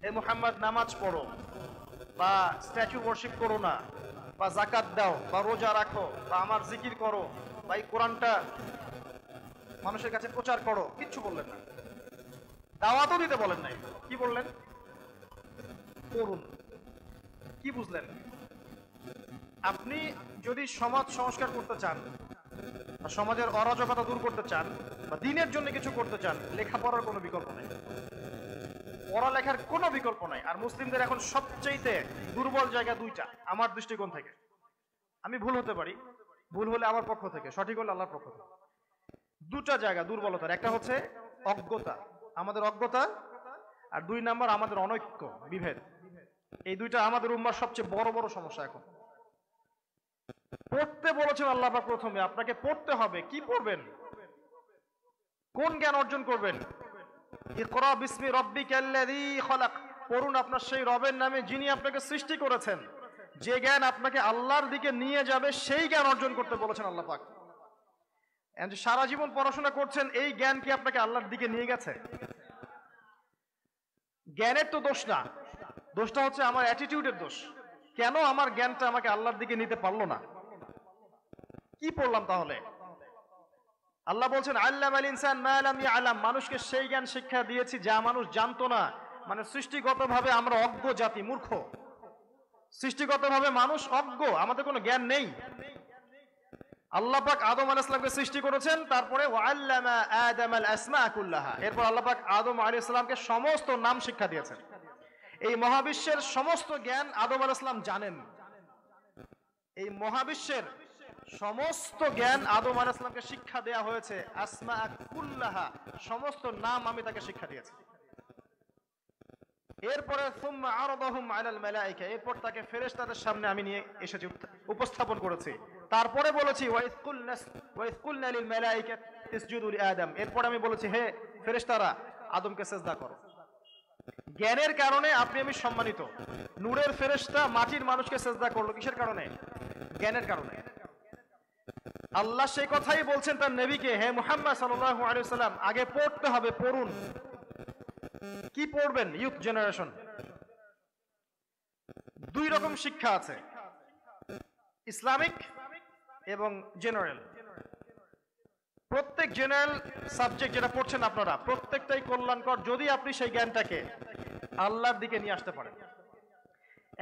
হে মুহাম্মদ নামাজ পড়ো, বা স্ট্যাচু ওয়ার্শিপ করো না, বা যাকাত দাও, বা রোজা রাখো, বা আমার জিকির করো, বা এই কোরআনটা মানুষের কাছে প্রচার করো। কিচ্ছু বললেন না, দাওয়াতও দিতে বলেন নাই। কি বললেন? করুন। কি বুঝলেন? আপনি যদি সমাজ সংস্কার করতে চান, বা সমাজের অরাজকতা দূর করতে চান, বা দ্বীনের জন্য কিছু করতে চান, লেখাপড়ার কোনো বিকল্প নেই, পড়ালেখার কোনো বিকল্প নাই। আর মুসলিমদের এখন সবচেয়ে দুর্বল জায়গা 2টা আমার দৃষ্টিকোণ থেকে। আমি ভুল হতে পারি, ভুল হলে আমার পক্ষ থেকে, সঠিক হলে আল্লাহর পক্ষ থেকে। 2টা জায়গা দুর্বলতার, একটা হচ্ছে অজ্ঞতা, আমাদের অজ্ঞতা, আর 2 নাম্বার আমাদের অনৈক্য, বিভেদ। এই 2টা আমাদের উম্মার সবচেয়ে বড় বড় সমস্যা এখন। পড়তে বলেছেন আল্লাহ পাক প্রথমে, আপনাকে পড়তে হবে। কি পড়বেন? কোন জ্ঞান অর্জন করবেন? ইকরা বিসমি রাব্বিকাল্লাযী খালাক, পড়ুন আপনার সেই রবের নামে যিনি আপনাকে সৃষ্টি করেছেন। যে জ্ঞান আপনাকে আল্লাহর দিকে নিয়ে যাবে সেই জ্ঞান অর্জন করতে বলেছেন আল্লাহ পাক। সারা জীবন পড়াশোনা করছেন, এই জ্ঞান কি আপনাকে আল্লাহর দিকে নিয়ে গেছে? জ্ঞানের তো দোষ না, দোষটা হচ্ছে আমার অ্যাটিটিউডের দোষ। কেন আমার জ্ঞানটা আমাকে আল্লাহর দিকে নিতে পারলো না? কি পড়লাম তাহলে? আল্লাহ বলছেন আল্লামাল ইনসান মা লাম ইয়ালাম, মানুষকে সেই জ্ঞান শিক্ষা দিয়েছি যা মানুষ জানতো না। মানে সৃষ্টিগতভাবে আমরা অজ্ঞ জাতি, মূর্খ। সৃষ্টিগতভাবে মানুষ অজ্ঞ, আমাদের কোনো জ্ঞান নেই। আল্লাহ পাক আদম আলাইহিস সালামকে সৃষ্টি করেছেন, তারপরে ওয়াল্লামা আদামাল আসমা কুল্লাহা, এরপর আল্লাহ পাক আদম আলাইহিস সালামকে সমস্ত নাম শিক্ষা দিয়েছেন। এই মহাবিশ্বের সমস্ত জ্ঞান আদম আলাইহিস সালাম জানেন। এই মহাবিশ্বের সমস্ত জ্ঞান আদম আলাইহিস সালামকে শিক্ষা দেয়া হয়েছে। আসমা কুল্লাহা, সমস্ত নাম আমি তাকে শিক্ষা দিয়েছি। এরপরে সুম্মা আরাদাহুম আলাল মালায়েকা, এরপর তাকে ফেরেশতাদের সামনে আমি নিয়ে এসেছি, উপস্থাপন করেছি। তারপরে বলেছি ওয়া ইয কুলনা লিল মালায়েকাতি ইসজুদু লিআদম, এরপর আমি বলেছি হে ফেরেশতারা আদমকে সিজদা করো। জ্ঞানের কারণে আপনি আমি সম্মানিত। নূরের ফেরেশতা মাটির মানুষকে সিজদা করলো কিসের কারণে? জ্ঞানের কারণে। আল্লাহ সেই কথাই বলছেন তার নবীকে, হে মুহাম্মদ সাল্লাল্লাহু আলাইহি ওয়াসাল্লাম আগে পড়তে হবে, পড়ুন। কি পড়বেন? Youth generation. দুই রকম শিক্ষা আছে, ইসলামিক এবং জেনারেল। প্রত্যেক জেনারেল সাবজেক্ট যেটা পড়ছেন আপনারা প্রত্যেকটাই কল্যাণকর যদি আপনি সেই জ্ঞানটাকে আল্লাহর দিকে নিয়ে আসতে পারেন।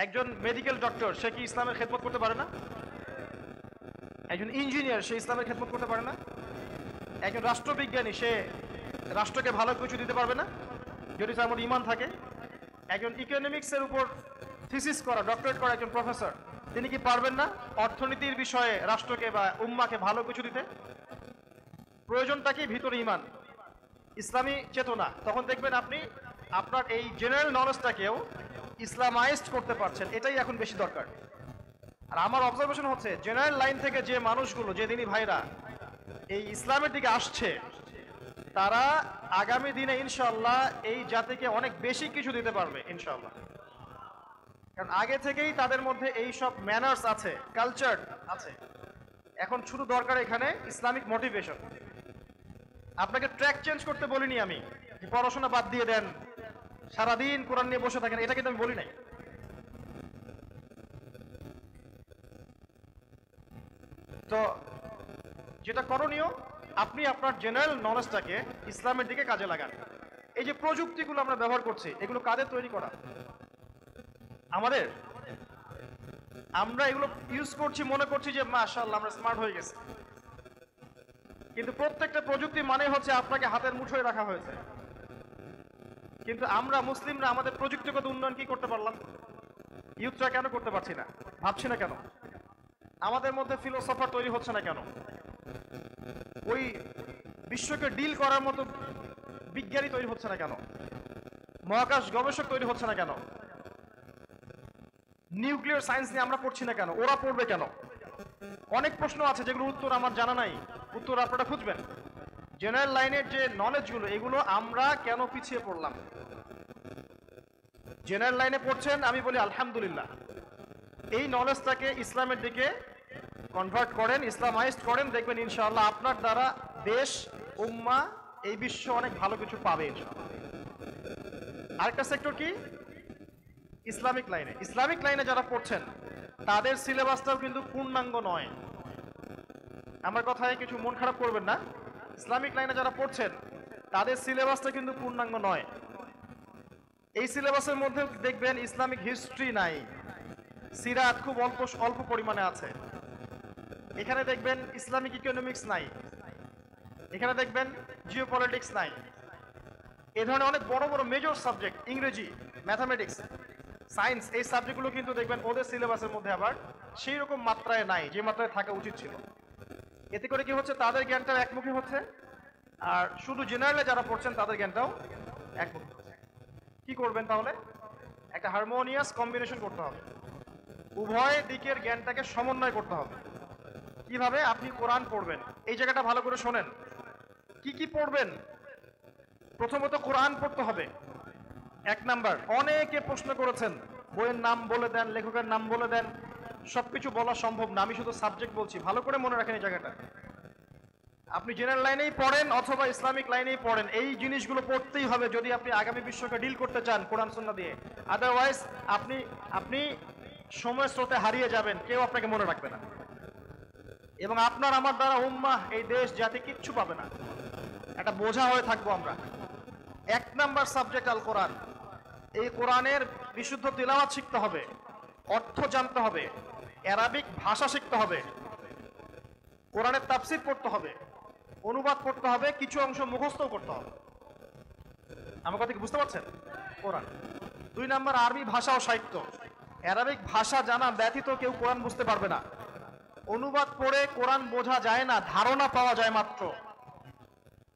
একজন মেডিকেল ডক্টর সে কি ইসলামের খেদমত করতে পারে না? একজন ইঞ্জিনিয়ার সে ইসলামের খেদমত করতে পারে না? একজন রাষ্ট্রবিজ্ঞানী সে রাষ্ট্রকে ভালো কিছু দিতে পারবে না যদি তার মধ্যে ঈমান থাকে? একজন ইকোনমিক্সের উপর থিসিস করা, ডক্টরেট করা একজন প্রফেসর, তিনি কি পারবেন না অর্থনীতির বিষয়ে রাষ্ট্রকে বা উম্মাকে ভালো কিছু দিতে? প্রয়োজনটা কি? ভিতরে ঈমান, ইসলামী চেতনা। তখন দেখবেন আপনি আপনার এই জেনারেল নলেজটাকেও ইসলামাইজড করতে পারছেন। এটাই এখন বেশি দরকার। আর আমার অবজারভেশন হচ্ছে জেনারেল লাইন থেকে যে মানুষগুলো, যে দিনী ভাইরা এই ইসলামের দিকে আসছে, তারা আগামী দিনে ইনশাআল্লাহ এই জাতিকে অনেক বেশি কিছু দিতে পারবে ইনশাআল্লাহ। কারণ আগে থেকেই তাদের মধ্যে এই সব ম্যানার্স আছে, কালচার আছে। এখন শুধু দরকার এখানে ইসলামিক মোটিভেশন। আপনাকে ট্র্যাক চেঞ্জ করতে বলিনি আমি, যে পড়াশোনা বাদ দিয়ে দেন, সারাদিন কোরআন নিয়ে বসে থাকেন, এটা কিন্তু আমি বলি নাই। তো যেটা করণীয়, আপনি আপনার জেনারেল নলেজটাকে ইসলামের দিকে কাজে লাগান। এই যে প্রযুক্তিগুলো আমরা ব্যবহার করছি, এগুলো কাদের তৈরি করা? আমাদের। আমরা এগুলো ইউজ করছি, মনে করছি যে মাশাআল্লাহ আমরা স্মার্ট হয়ে গেছি, কিন্তু প্রত্যেকটা প্রযুক্তি মানে হচ্ছে আপনাকে হাতের মুঠোয় রাখা হয়েছে। কিন্তু আমরা মুসলিমরা আমাদের প্রযুক্তিগত উন্নয়ন কি করতে পারলাম? ইউথরা কেন করতে পারছি না? ভাবছি না কেন? আমাদের মধ্যে ফিলোসফার তৈরি হচ্ছে না কেন? ওই বিশ্বকে ডিল করার মতো বিজ্ঞানী তৈরি হচ্ছে না কেন? মহাকাশ গবেষক তৈরি হচ্ছে না কেন? নিউক্লিয়ার সায়েন্স নিয়ে আমরা পড়ছি না কেন? ওরা পড়বে কেন? অনেক প্রশ্ন আছে যেগুলোর উত্তর আমার জানা নাই, উত্তর আপনারা খুঁজবেন। জেনারেল লাইনের যে নলেজগুলো, এগুলো আমরা কেন পিছিয়ে পড়লাম? জেনারেল লাইনে পড়ছেন, আমি বলি আলহামদুলিল্লাহ। এই নলেজটাকে ইসলামের দিকে কনভার্ট করেন, ইসলামাইজড করেন, দেখবেন ইনশাআল্লাহ আপনার দ্বারা দেশ, উম্মাহ, এই বিশ্ব অনেক ভালো কিছু পাবে ইনশাআল্লাহ। আরেকটা সেক্টর কি? ইসলামিক লাইনে। ইসলামিক লাইনে যারা পড়ছেন তাদের সিলেবাসটাও কিন্তু পূর্ণাঙ্গ নয়। আমার কথায় কিছু মন খারাপ করবেন না। ইসলামিক লাইনে যারা পড়ছেন তাদের সিলেবাসটা কিন্তু পূর্ণাঙ্গ নয়। এই সিলেবাসের মধ্যে দেখবেন ইসলামিক হিস্ট্রি নাই, সিরাত খুব অল্প পরিমাণে আছে। এখানে দেখবেন ইসলামিক ইকোনমিক্স নাই, এখানে দেখবেন জিওপলিটিক্স নাই। এ ধরনের অনেক বড় বড় মেজর সাবজেক্ট, ইংরেজি, ম্যাথামেটিক্স, সায়েন্স, এই সাবজেক্টগুলো কিন্তু দেখবেন ওদের সিলেবাসের মধ্যে আবার সেই রকম মাত্রায় নাই যে মাত্রায় থাকা উচিত ছিল। এতে করে কি হচ্ছে? তাদের জ্ঞানটাও একমুখী হচ্ছে, আর শুধু জেনারেলে যারা পড়ছেন তাদের জ্ঞানটাও একমুখী হচ্ছে। কি করবেন তাহলে? একটা হারমোনিয়াস কম্বিনেশন করতে হবে, উভয় দিকের জ্ঞানটাকে সমন্বয় করতে হবে। কিভাবে? আপনি কোরআন পড়বেন, এই জায়গাটা ভালো করে শোনেন। কি কি পড়বেন? প্রথমত কোরআন পড়তে হবে, 1 নাম্বার। অনেকে প্রশ্ন করেছেন, বইয়ের নাম বলে দেন, লেখকের নাম বলে দেন, সবকিছু বলা সম্ভব না, আমি শুধু সাবজেক্ট বলছি। ভালো করে মনে রাখেন এই জায়গাটা। আপনি জেনারেল লাইনেই পড়েন অথবা ইসলামিক লাইনেই পড়েন, এই জিনিসগুলো পড়তেই হবে যদি আপনি আগামী বিশ্বকে ডিল করতে চান কোরআন সুন্নাহ দিয়ে। আদারওয়াইজ আপনি সময় স্রোতে হারিয়ে যাবেন, কেউ আপনাকে মনে রাখবে না, এবং আপনার আমার দ্বারা উম্মাহ, এই দেশ জাতি কিচ্ছু পাবে না, একটা বোঝা হয়ে থাকবো আমরা। 1 নাম্বার সাবজেক্ট আল কোরআন। এই কোরআনের বিশুদ্ধ তিলাওয়াত শিখতে হবে, অর্থ জানতে হবে, আরবিক ভাষা শিখতে হবে, কোরআনের তাফসীর পড়তে হবে, অনুবাদ করতে হবে, কিছু অংশ মুখস্থও করতে হবে। আমার কথা কি বুঝতে পারছেন? কোরআন। 2 নাম্বার আরবি ভাষা ও সাহিত্য। আরবিক ভাষা জানা ব্যতীত কেউ কোরআন বুঝতে পারবে না। অনুবাদ পড়ে কোরআন বোঝা যায় না, ধারণা পাওয়া যায় মাত্র।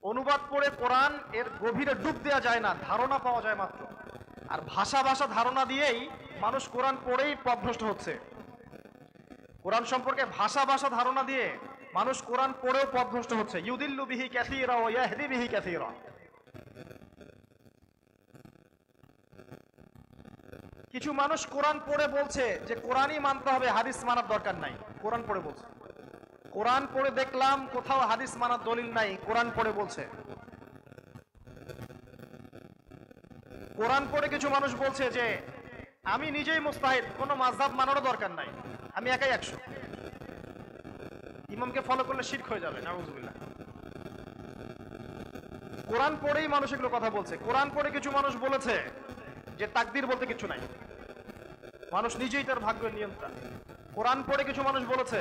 অনুবাদ পড়ে কোরআন এর গভীরে ডুব দেওয়া যায় না, ধারণা পাওয়া যায় মাত্র। আর ভাষা ধারণা দিয়েই মানুষ কোরআন পড়েই পথভ্রষ্ট হচ্ছে। কোরআন সম্পর্কে ভাষা ধারণা দিয়ে মানুষ কোরআন পড়েও পথভ্রষ্ট হচ্ছে। ইউদিল্লু বিহি কাসীরা ওয়া ইয়াহদি বিহি কাসীরা। কিছু মানুষ কোরআন পড়ে বলছে যে কোরআনই মানতে হবে, হাদিস মানার দরকার নাই। কোরআন পড়ে বলছে, কোরআন পড়ে দেখলাম কোথাও হাদিস মানার দলিল নাই, কোরআন পড়ে বলছে। কোরআন পড়ে কিছু মানুষ বলছে যে আমি নিজেই মুস্তাহিদ, কোনো মাযহাব মানারও দরকার নাই, আমি একাই 100। ইমামকে ফলো করলে শিরক হয়ে যাবে, নাউযুবিল্লাহ। কোরআন পড়েই মানুষ এগুলো কথা বলছে। কোরআন পড়ে কিছু মানুষ বলেছে যে তাকদীর বলতে কিছু নাই, মানুষ নিজেই তার ভাগ্যের নিয়ন্ত্রণ। কোরআন পড়ে কিছু মানুষ বলেছে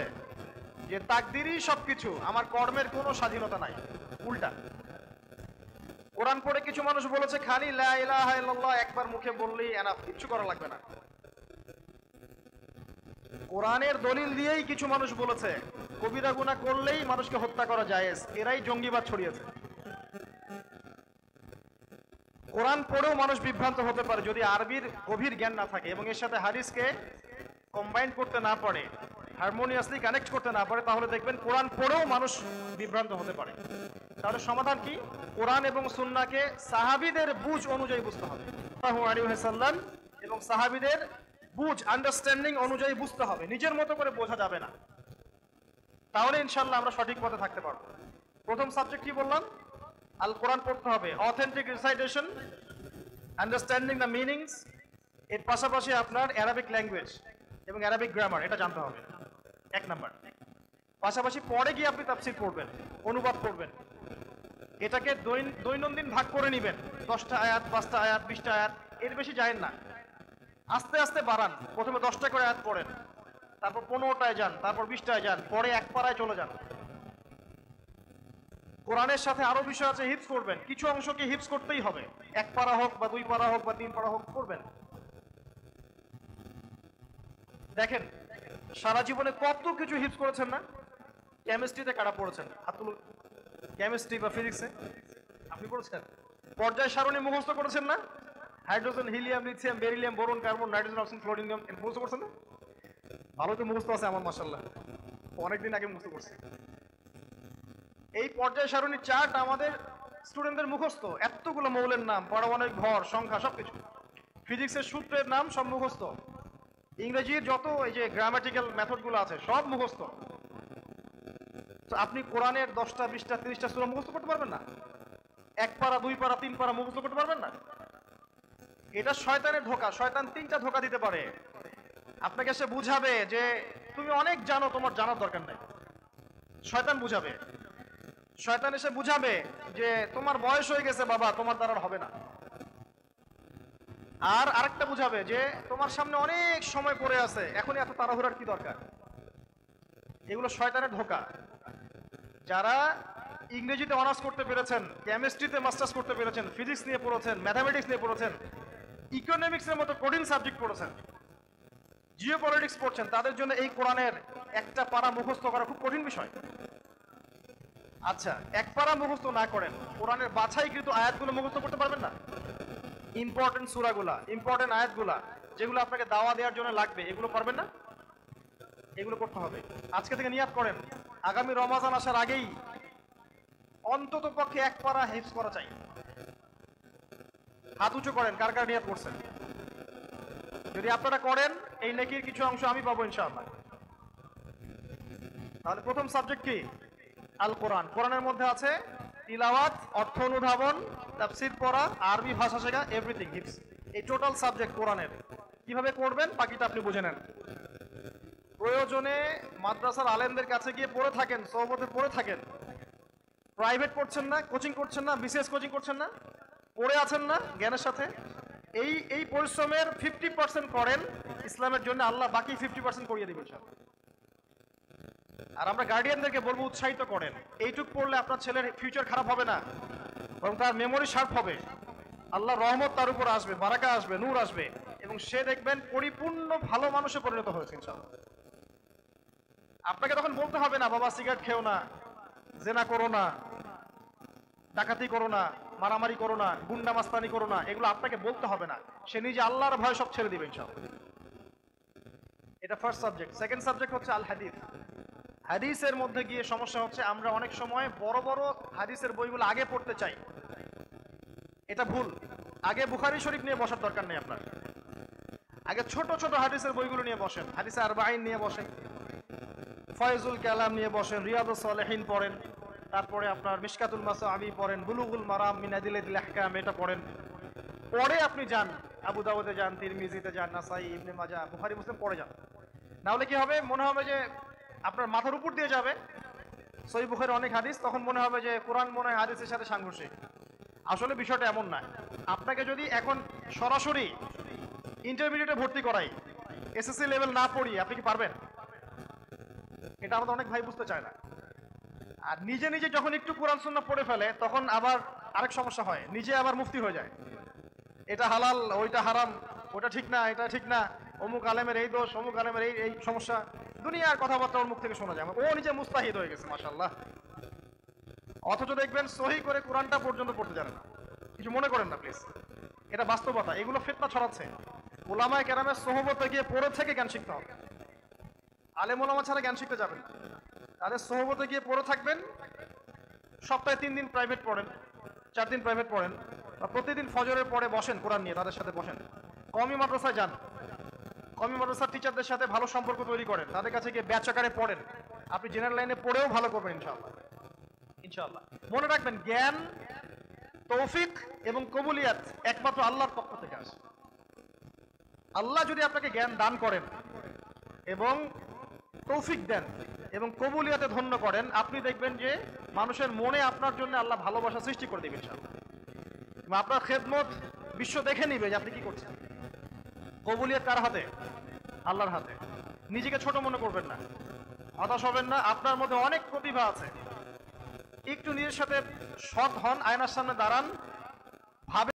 যে তাকদীরই সবকিছু, আমার কর্মের কোনো স্বাধীনতা নাই, উল্টা। কোরআন পড়ে কিছু মানুষ বলেছে খালি লা ইলাহা ইল্লাল্লাহ একবার মুখে বললেই এনাফ, কিছু করা লাগবে না। কোরআনের দলিল দিয়েই কিছু মানুষ বলেছে কবিরা গুনাহ করলেই মানুষকে হত্যা করা জায়েজ, এরাই জঙ্গিবাদ ছড়িয়েছে। কোরআন পড়েও মানুষ বিভ্রান্ত হতে পারে যদি আরবির গভীর জ্ঞান না থাকে এবং এর সাথে হাদিসকে কম্বাইন করতে না পারে, হারমোনিয়াসলি কানেক্ট করতে না পারে, তাহলে দেখবেন কোরআন পড়েও মানুষ বিভ্রান্ত হতে পারে। তাহলে সমাধান কি? কোরআন এবং সুন্নাহকে সাহাবীদের বুঝ অনুযায়ী বুঝতে হবে, সাল্লাল্লাহু আলাইহি ওয়াসাল্লাম এবং সাহাবীদের বুঝ আন্ডারস্ট্যান্ডিং অনুযায়ী বুঝতে হবে, নিজের মতো করে বোঝা যাবে না। তাহলে ইনশাআল্লাহ আমরা সঠিক পথে থাকতে পারবো। প্রথম সাবজেক্ট কি বললাম? আল কোরআন পড়তে হবে, authentic recitation, understanding the meanings. এর পাশাপাশি আপনার অ্যারাবিক ল্যাঙ্গুয়েজ এবং অ্যারাবিক গ্রামার, এটা জানতে হবে 1 নাম্বার। পাশাপাশি পরে গিয়ে আপনি তাফসীর পড়বেন, অনুবাদ পড়বেন। এটাকে দৈনন্দিন ভাগ করে নেবেন, 10টা আয়াত, 5টা আয়াত, 20টা আয়াত, এর বেশি যায়েন না। আস্তে আস্তে বাড়ান, প্রথমে 10টা করে আয়াত পড়েন, তারপর 15টায় যান, তারপর 20টায় যান, পরে 1 পারায় চলে যান। কোরআনের সাথে আরো বিষয় আছে, হিফজ করবেন। কিছু অংশকে হিফজ করতেই হবে, 1 পারা হোক বা 2 পারা হোক বা 3 পারা হোক, করবেন। দেখেন সারা জীবনে কত কিছু হিফজ করেছেন না? কেমিস্ট্রিতে কারা পড়েছেন? কেমিস্ট্রি বা ফিজিক্সে আপনি পড়েছেন? পর্যায় সারণী মুখস্থ করেছেন না? Hydrogen, helium, lithium, beryllium, boron, carbon, nitrogen, oxygen, ফ্লোরিনিয়াম, মুখস্থ করছেন না? ভালো তো মুখস্থ আছে আমার, মাশাআল্লাহ, অনেকদিন আগে মুখস্থ করছি। এই পর্যায় সারণীর চার্ট আমাদের স্টুডেন্টদের মুখস্থ, এতগুলো মৌলের নাম, পারমাণবিক ভর, সংখ্যা, সবকিছু। ফিজিক্সের সূত্রের নাম সব মুখস্থ। ইংরেজির যত এই যে গ্রামাটিক্যাল মেথডগুলো আছে সব মুখস্থ। তো আপনি কোরআনের 10টা, 20টা, 30টা সূরা মুখস্থ করতে পারবেন না? 1 পারা, 2 পারা, 3 পারা মুখস্থ করতে পারবেন না? এটা শয়তানের ধোঁকা। শয়তান 3টা ধোঁকা দিতে পারে। আপনাকে সে বুঝাবে যে তুমি অনেক জানো, তোমার জানার দরকার নাই। শয়তান বুঝাবে। শয়তান এসে বুঝাবে যে তোমার বয়স হয়ে গেছে বাবা, তোমার দ্বারা হবে না। আর আরেকটা বুঝাবে যে তোমার সামনে অনেক সময় পড়ে আছে, এখনই এত তাড়াহুড়ার কি দরকার। এগুলো শয়তানের ধোঁকা। যারা ইংরেজিতে অনার্স করতে পেরেছেন, কেমিস্ট্রিতে মাস্টার্স করতে পেরেছেন, ফিজিক্স নিয়ে পড়েছেন, ম্যাথামেটিক্স নিয়ে পড়েছেন, ইকোনমিক্সের মতো কঠিন সাবজেক্ট পড়েছেন, জিওপলিটিক্স পড়ছেন, তাদের জন্য এই কোরআনের 1টা পারা মুখস্থ করা খুব কঠিন বিষয়। আচ্ছা, 1 পারা মুখস্থ না করেন, কোরআনের বাছাইকৃত আয়াতগুলো মুখস্থ করতে পারবেন না? ইম্পর্টেন্ট সূরাগুলা, ইম্পর্টেন্ট আয়াতগুলা যেগুলো আপনাকে দাওয়া দেওয়ার জন্য লাগবে, এগুলো পারবেন না? এগুলো করতে হবে। আজকে থেকে নিয়াত করেন, আগামী রমাজান আসার আগেই অন্তত পক্ষে 1 পারা হিফজ করা চাই। হাত উঁচু করেন, কার কার নিয়াত করছেন? যদি আপনারা করেন, এই নেকির কিছু অংশ আমি পাবো ইনশাআল্লাহ। তাহলে প্রথম সাবজেক্ট কি? আল কোরআন। কোরআনের মধ্যে আছে তিলাওয়াত, অর্থ অনুধাবন, তাফসীর পড়া, আরবি ভাষা শেখা, এভরিথিং হিফজ। এই টোটাল সাবজেক্ট কোরআনের। কিভাবে করবেন বাকিটা আপনি বুঝে নেন। প্রয়োজনে মাদ্রাসার আলেমদের কাছে গিয়ে পড়ে থাকেন, সোহবতে পড়ে থাকেন। প্রাইভেট পড়ছেন না, কোচিং করছেন না, বিসিএস কোচিং করছেন না, পড়ে আছেন না জ্ঞানের সাথে। এই পরিশ্রমের 50% করেন ইসলামের জন্য, আল্লাহ বাকি 50% করিয়ে দিবেন ইনশাআল্লাহ। আর আমরা গার্ডিয়ানদেরকে বলবো উৎসাহিত করেন। এইটুক পড়লে আপনার ছেলের ফিউচার খারাপ হবে না, বরং তার মেমোরি শার্প হবে, আল্লাহর রহমত তার উপর আসবে, বারাকা আসবে, নূর আসবে, এবং সে দেখবেন পরিপূর্ণ ভালো মানুষে পরিণত হয়েছে ইনশাআল্লাহ। আপনাকে তখন বলতে হবে না বাবা সিগারেট খেও না, জেনা করো না, ডাকাতি করো না, মারামারি করো না, গুন্ডা মাস্তানি করো না, এগুলো আপনাকে বলতে হবে না। সে নিজে আল্লাহর ভয় সব ছেড়ে দিবে ইনশাআল্লাহ। এটা ফার্স্ট সাবজেক্ট। সেকেন্ড সাবজেক্ট হচ্ছে আল হাদিস। হাদিসের মধ্যে গিয়ে সমস্যা হচ্ছে আমরা অনেক সময় বড় বড় হাদিসের বইগুলো আগে পড়তে চাই, এটা ভুল। আগে বুখারী শরীফ নিয়ে বসার দরকার নেই আপনার, আগে ছোট ছোট হাদিসের বইগুলো নিয়ে বসেন। হাদিসে আরবাঈন নিয়ে বসেন, ফয়জুল কালাম নিয়ে বসেন, রিয়াদুস সালেহিন পড়েন, তারপরে আপনার মিশকাতুল মাসাআবি পড়েন, বুলুগুল মারাম মিন আদিল্লাতিল আহকাম এটা পড়েন। পরে আপনি যান আবু দাউদে যান, তিরমিজিতে যান, নাসাই, ইবনে মাজাহ, বুখারী, মুসলিম পড়ে যান। না হলে কি হবে, মনে হবে যে আপনার মাথার উপর দিয়ে যাবে সহিহ বুখারীর অনেক হাদিস, তখন মনে হবে যে কোরআন মনে হয় হাদিসের সাথে সাংঘর্ষিক। আসলে বিষয়টা এমন না। আপনাকে যদি এখন সরাসরি ইন্টারমিডিয়েটে ভর্তি করাই, এসএসসি লেভেল না পড়ি, আপনি কি পারবেন? এটা আমাদের অনেক ভাই বুঝতে চায় না। আর নিজে নিজে যখন একটু কোরআন সুন্নাহ পড়ে ফেলে, তখন আবার আরেক সমস্যা হয়, নিজে আবার মুফতি হয়ে যায়। এটা হালাল, ওইটা হারাম, ওটা ঠিক না, এটা ঠিক না, অমুক আলেমের এই দোষ, অমুক আলেমের এই সমস্যা, দুনিয়ার কথাবার্তা ওর মুখ থেকে শোনা যায়। ও নিজে মুস্তাহিদ হয়ে গেছে মাশাআল্লাহ। অথচ দেখবেন সহি করে কোরআনটা পর্যন্ত পড়তে জানে না। কিছু মনে করেন না প্লিজ, এটা বাস্তবতা। এগুলো ফিতনা ছড়াচ্ছে। উলামায়ে কেরামের সোহবতে গিয়ে পড়ে থেকে জ্ঞান শিখতে হবে। আলেম ওলামা ছাড়া জ্ঞান শিখতে যাবেন না। তাদের সোহবতে গিয়ে পড়ে থাকবেন, সপ্তাহে 3 দিন প্রাইভেট পড়েন, 4 দিন প্রাইভেট পড়েন, বা প্রতিদিন ফজরের পরে বসেন কোরআন নিয়ে, তাদের সাথে বসেন। কওমি মাদ্রাসায় যান, কওমি মাদ্রাসার টিচারদের সাথে ভালো সম্পর্ক তৈরি করেন, তাদের কাছে গিয়ে ব্যাচ আকারে পড়েন। আপনি জেনারেল লাইনে পড়েও ভালো করবেন ইনশাআল্লাহ। ইনশাআল্লাহ মনে রাখবেন, জ্ঞান, তৌফিক এবং কবুলিয়াত একমাত্র আল্লাহর পক্ষ থেকে আসে। আল্লাহ যদি আপনাকে জ্ঞান দান করেন এবং তৌফিক দেন এবং কবুলিয়াতে ধন্য করেন, আপনি দেখবেন যে মানুষের মনে আপনার জন্য আল্লাহ ভালোবাসা সৃষ্টি করে দিবেন ইনশাআল্লাহ। আপনার খেদমত বিশ্ব দেখে নিবে যে আপনি কি করছেন। কবুলিয়াত কার হাতে? আল্লাহর হাতে। নিজেকে ছোট মনে করবেন না, হতাশ হবেন না। আপনার মধ্যে অনেক প্রতিভা আছে। একটু নিজের সাথে সৎ হন, আয়নার সামনে দাঁড়ান,